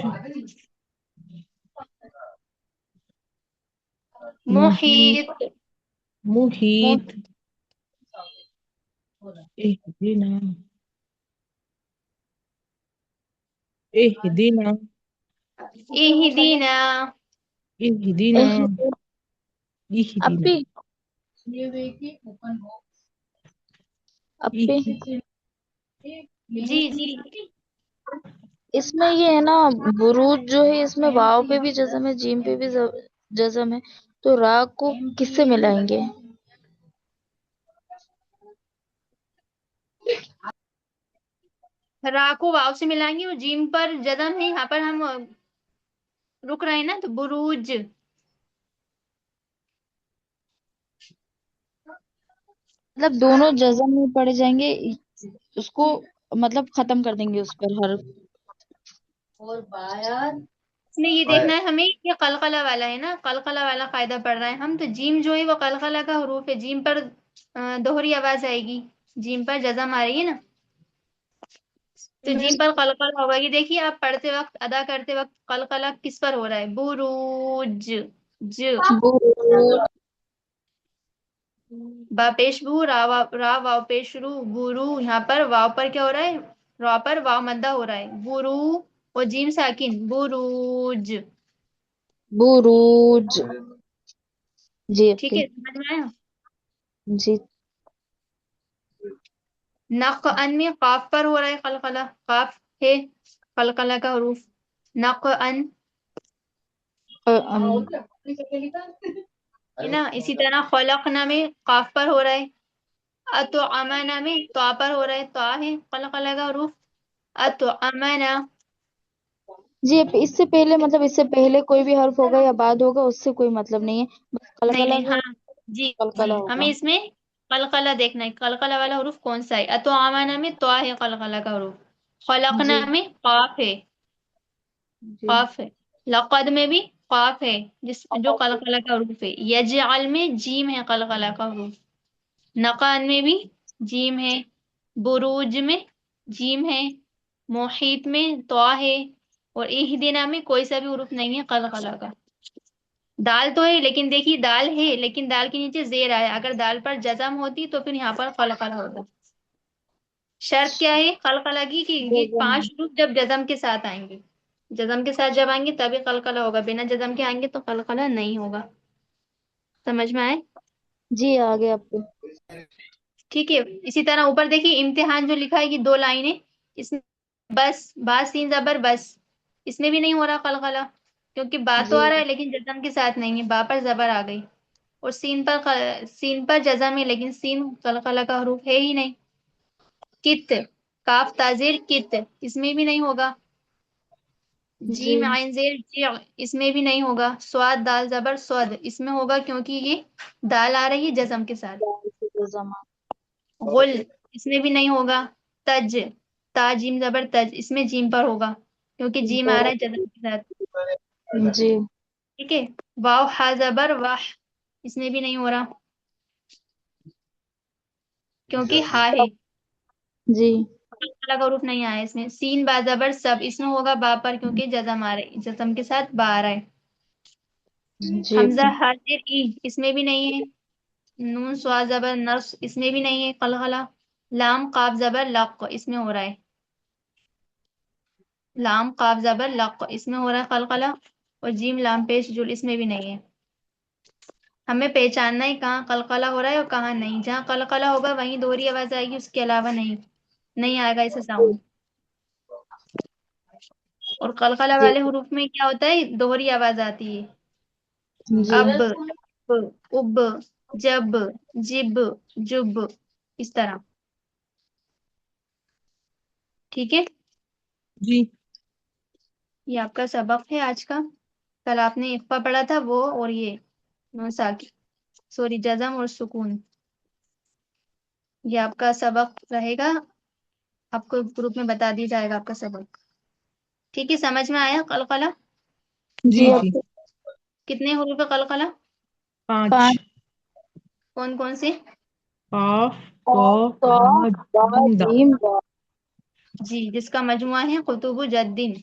मुहीत। मुहीत, मुहीत। इहदिना। इहदिना। इहदीना, इहदिना। इहदिना। अपी अपी इह- जी जी, इसमें ये है ना, बुरूज जो है इसमें वाव पे भी जज़म है, जीम पे भी जज़म है, तो रा को किससे मिलाएंगे? रा को वाव से मिलाएंगे और जीम पर जदम है, यहाँ पर हम रुक रहे हैं ना, तो बुरूज, मतलब दोनों जज़म में पड़े जाएंगे, उसको मतलब खत्म कर देंगे उस पर हर। इसमें ये देखना है हमें, ये कलकला वाला है ना, कलकला वाला कायदा पढ़ रहे हैं हम, तो जीम जो है वो कलकला का हरूफ है, जीम पर दोहरी आवाज आएगी, जीम पर जज़म आ रही है ना, तो जीम पर कलकला होगा। ये देखिए आप पढ़ते वक्त, अदा करते वक्त कलकला किस पर हो रहा है, बुरूज, ज, बुरूज با پیش بو، را واو پیش رو، برو، یہاں پر واو پر کیا ہو رہا ہے؟ را پر واو مدہ ہو رہا ہے، برو، اور جیم ساکن، بروج. بروج. جی ٹھیک ہے، سمجھ میں آیا؟ جی. نق ان میں قاف پر ہو رہا ہے قلقلہ، قاف ہے قلقلہ کا حروف. نق ان ہے نا. اسی طرح خلقنا میں قاف پر ہو رہا ہے. اطعمنا میں طا پر ہو رہا ہے، طا ہے قلقلہ کا حروف. اطعمنا. جی اس سے پہلے مطلب اس سے پہلے کوئی بھی حرف ہوگا یا بعد ہوگا اس سے کوئی مطلب نہیں ہے، بس نہیں قلقلہ نہیں، جو ہاں جی قلقلہ جی، ہوگا. ہمیں اس میں قلقلہ دیکھنا ہے، قلقلہ والا حروف کون سا ہے. اطعمنا میں طا ہے قلقلہ کا حروف. خلقنا جی میں قاف ہے، جی قاف ہے. لقد میں بھی قاف ہے جو قلقلہ کا حروف ہے. یجعل میں جیم ہے قلقلہ کا حروف. نقان میں بھی جیم ہے. بروج میں جیم ہے. محیط میں طا ہے. اور اہدنا میں کوئی سا بھی حروف نہیں ہے قلقلہ کا. دال تو ہے لیکن دیکھیے دال ہے لیکن دال کے نیچے زیر آیا، اگر دال پر جزم ہوتی تو پھر یہاں پر قلقلہ ہوتا. شرط کیا ہے قلقلہ کی کہ یہ 5 حروف جب جزم کے ساتھ آئیں گے، جزم کے ساتھ جب آئیں گے تبھی قلقلہ ہوگا، بنا جزم کے آئیں گے تو قلقلہ نہیں ہوگا. سمجھ میں آئے؟ جی آگے آپ کو. ٹھیک ہے. اسی طرح اوپر دیکھیے امتحان جو لکھا ہے کہ 2 لائنیں، اس میں بس، با سین زبر بس، اس میں بھی نہیں ہو رہا قلقلہ کیونکہ با تو جی آ رہا ہے لیکن جزم کے ساتھ نہیں ہے، با پر زبر آ گئی. اور سین پر جزم ہے لیکن سین قلقلہ کا حروف ہے ہی نہیں. کت، کاف تازیر کت، اس میں بھی نہیں ہوگا. جی جیم عین زیر جی، اس میں بھی نہیں ہوگا. سواد دال زبر سود، اس میں ہوگا کیونکہ یہ دال آ رہی ہے جزم کے ساتھ. زمان. غل، اس میں بھی نہیں ہوگا. تج، تا جیم زبر تج، اس میں جیم پر ہوگا کیونکہ جیم آ رہا ہے جزم کے ساتھ. جی ٹھیک ہے. واو ہا زبر واہ، اس میں بھی نہیں ہو رہا کیونکہ ہا ہے، جی قلقلہ کا حروف نہیں آیا اس میں. سین با زبر سب، اس میں ہوگا با پر کیونکہ جزم آ رہا ہے، جزم کے ساتھ با آ رہا ہے. جی حمزہ حاضر ای، اس میں بھی نہیں ہے. نون سوا زبر نص، اس میں بھی نہیں ہے قلقلہ. لام قاف زبر لق، اس میں ہو رہا ہے. لام قاف زبر لق، اس میں ہو رہا ہے قلقلہ. اور جیم لام پیش جل، اس میں بھی نہیں ہے. ہمیں پہچاننا ہے کہاں قلقلہ ہو رہا ہے اور کہاں نہیں. جہاں قلقلہ ہوگا وہیں دوہری آواز آئے گی، اس کے علاوہ نہیں آئے گا اسے ساؤنڈ. اور قلقلہ جی والے حروف میں کیا ہوتا ہے؟ دوہری آواز آتی ہے. جی اب، اب، جب، جب، جب، اس طرح. ٹھیک ہے. جی یہ آپ کا سبق ہے آج کا. کل آپ نے اخفا پڑھا تھا وہ، اور یہ سوری جزم اور سکون. یہ آپ کا سبق رہے گا، آپ کو گروپ میں بتا دیا جائے گا آپ کا سبق. ٹھیک ہے، سمجھ میں آیا قلقلہ؟ جی جی آپ جی. کتنے حروف قلقلہ؟ 5. کون کون سے؟ قاف قا پانچ با جیم دا. جیم با. جی، جس کا مجموعہ ہے قطب جدین.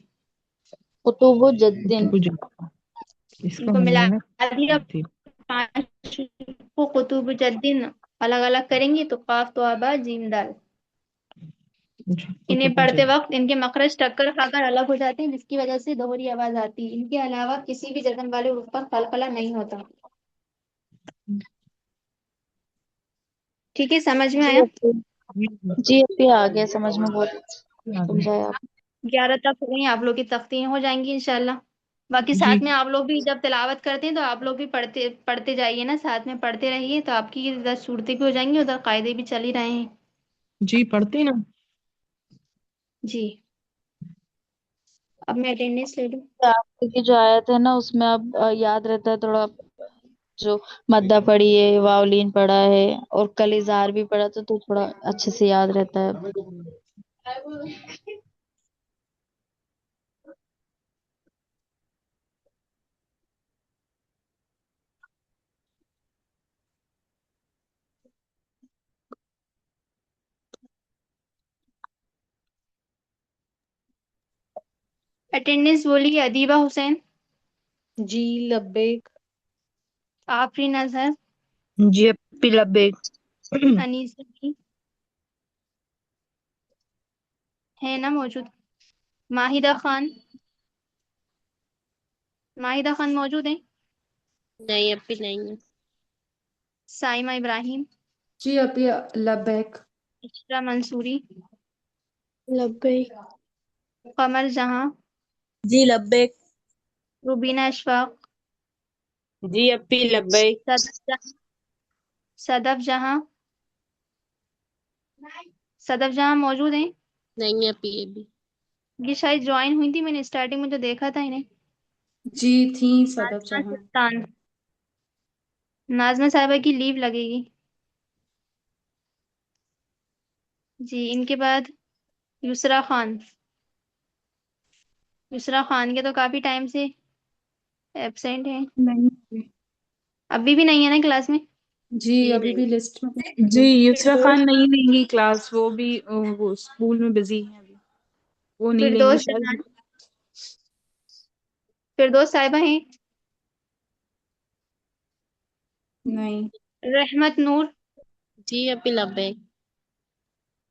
قطب جدن. قطب جد، اس ان کا کو ملا مجموعہ دیا ہے. 5 کو قطب جدین الگ الگ کریں گے تو قاف تو آبا جیم دال. انہیں قطب پڑھتے جد. وقت ان کے مخرج ٹکر کھا کر الگ ہو جاتے ہیں، جس کی وجہ سے دوہری آواز آتی ہے. ان کے علاوہ کسی بھی جزم والے حروف پر قلقلہ نہیں ہوتا. ٹھیک ہے، سمجھ میں جی آیا؟ جی ابھی آ گیا سمجھ میں، بہت سمجھایا آپ. 11 تک ہو گئی، آپ لوگ کی تختیں ہو جائیں گی انشاءاللہ. باقی جی ساتھ میں آپ لوگ بھی جب تلاوت کرتے ہیں تو آپ لوگ بھی پڑھتے جائیے نا، ساتھ میں پڑھتے رہیے تو آپ کی ادھر صورتیں بھی ہو جائیں گی، ادھر قاعدے بھی چل ہی رہے ہیں. جی پڑھتے نا. جی. اب میں اٹینڈنس لے لوں. آپ کی جو آیت ہے نا اس میں اب یاد رہتا ہے تھوڑا، جو مدہ پڑھی ہے، واولین پڑھا ہے اور کل اظہار بھی پڑھا تھا تو تھوڑا اچھے سے یاد رہتا ہے. اٹینڈنس بولیے. ادیبہ حسین، جی لبیک. آفرین اظہر، जी अपी लब्बैक। अनीसा भी है ना मौजूद? माहिदा खान, माहिदा खान मौजूद है? नहीं अपी नहीं है। साइमा इब्राहिम, जी अपी लब्बैक। इशरा मंसूरी, लब्बैक। कमर जहां, जी लब्बैक। रुबीना अशफाक, जी अपी लब्बैक। सदफ जहां, सदफ जहां, सदफ जहां मौजूद हैं? नहीं है अपी ये भी। ये शायद ज्वाइन हुई थी, मैंने स्टार्टिंग में तो देखा था इन्हें। जी थी सदफ नाजमा जहां। सुल्तान, नाजमा साहिबा की लीव लगेगी जी। इनके बाद युसरा खान, युसरा खान के तो काफी टाइम से एब्सेंट हैं, नहीं। अभी भी नहीं है ना क्लास में? जी जी अभी भी नहीं। लिस्ट में जी नहीं। युसरा खान नहीं लेंगी क्लास, वो भी वो स्कूल में बिजी है अभी, वो नहीं लेंगी फिरदौस शायद। जहान, फिरदौस साहिबा हैं? नहीं। रहमत नूर, जी अपी लब्बैक।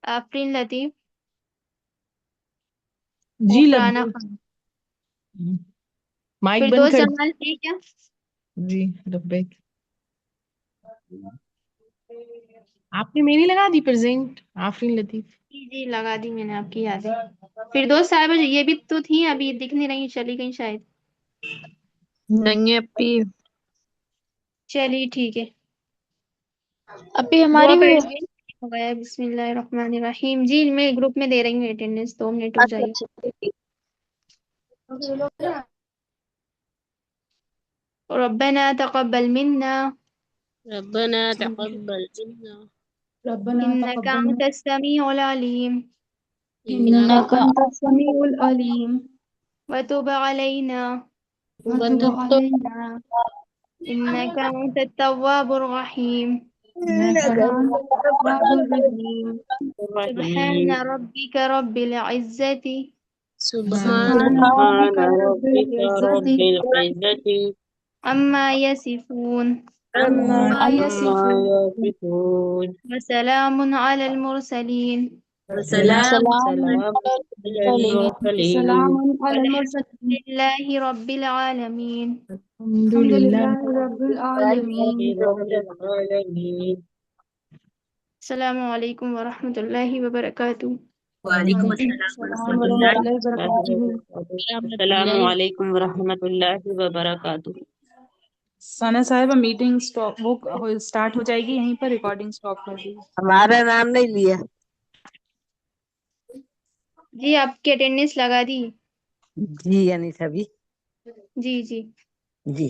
आफरीन लतीफ, जी ओफराना लब्बैक। खान। माइक बंद फिरदौस कर। जमाल है क्या? जी लब्बैक। आपने मेरी लगा दी प्रेजेंट आफरीन लतीफ। जी जी लगा दी मैंने, आपकी याद है। फिरदौस साहिबा ये भी तो थी, अभी दिख नहीं रही, चली गई शायद। नहीं है अपी। चलिए ठीक है। अपी दुआ हमारी भी है। पढ़ेंगे। हो गया, बिस्मिल्लाहिर्रहमानिर्रहीम। जी मैं ग्रुप में दे रही हूँ अटेंडेंस, 2 मिनट रुक अच्छा जाइए। अच्छा ठीक रब्बना तक़ब्बल मिन्ना रब्बना तक़ब्बल मिन्ना रब्बना इन्नका तक़ब्बल अंतस समीउल अलीम इन्नका इन्नका अंतस समीउल अलीम व तुब अलैना व तुब वतुब अलैना इन्नका अंतत तव्वाबुर रहीम। इन्नका अंतत तव्वाबुर रहीम। सुब्हान रहीम। रब्बिक रब्बिल इज्जति सुबहान सुब्हान सुब्हान रब्बिका रब्बिल रब्बिका इज्जति रब्बिल इज्जति अम्मा यसिफून अम्मा अम्मा यसिफून यसिफून वसलामुन अलल मुरसलीन वसलाम सलाम सलाम अलल अलैहि मुरसलीन सलामुन अलल मुरसलीन वल्हम्दुलिल्लाहि रब्बिल आलमीन। अल्हम्दुलिल्लाह। अल्हम्दुलिल्लाहि रब्बिल आलमीन। रब्बिल आलमीन। अस्सलामु अलैकुम व रहमतुल्लाहि व बरकातुहू। वालेकुम वालेकुम अस्सलाम व अस्सलाम व रहमतुल्लाह। रहमतुल्लाहि व बरकातुहू। अस्सलामु अलैकुम व रहमतुल्लाहि व बरकातुहू। सना साहिबा मीटिंग स्टॉप वो स्टार्ट हो जाएगी, यहीं पर रिकॉर्डिंग स्टॉप कर दी। हमारा नाम नहीं लिया। जी आपकी अटेंडेंस लगा दी। जी यानी सभी। जी जी। जी।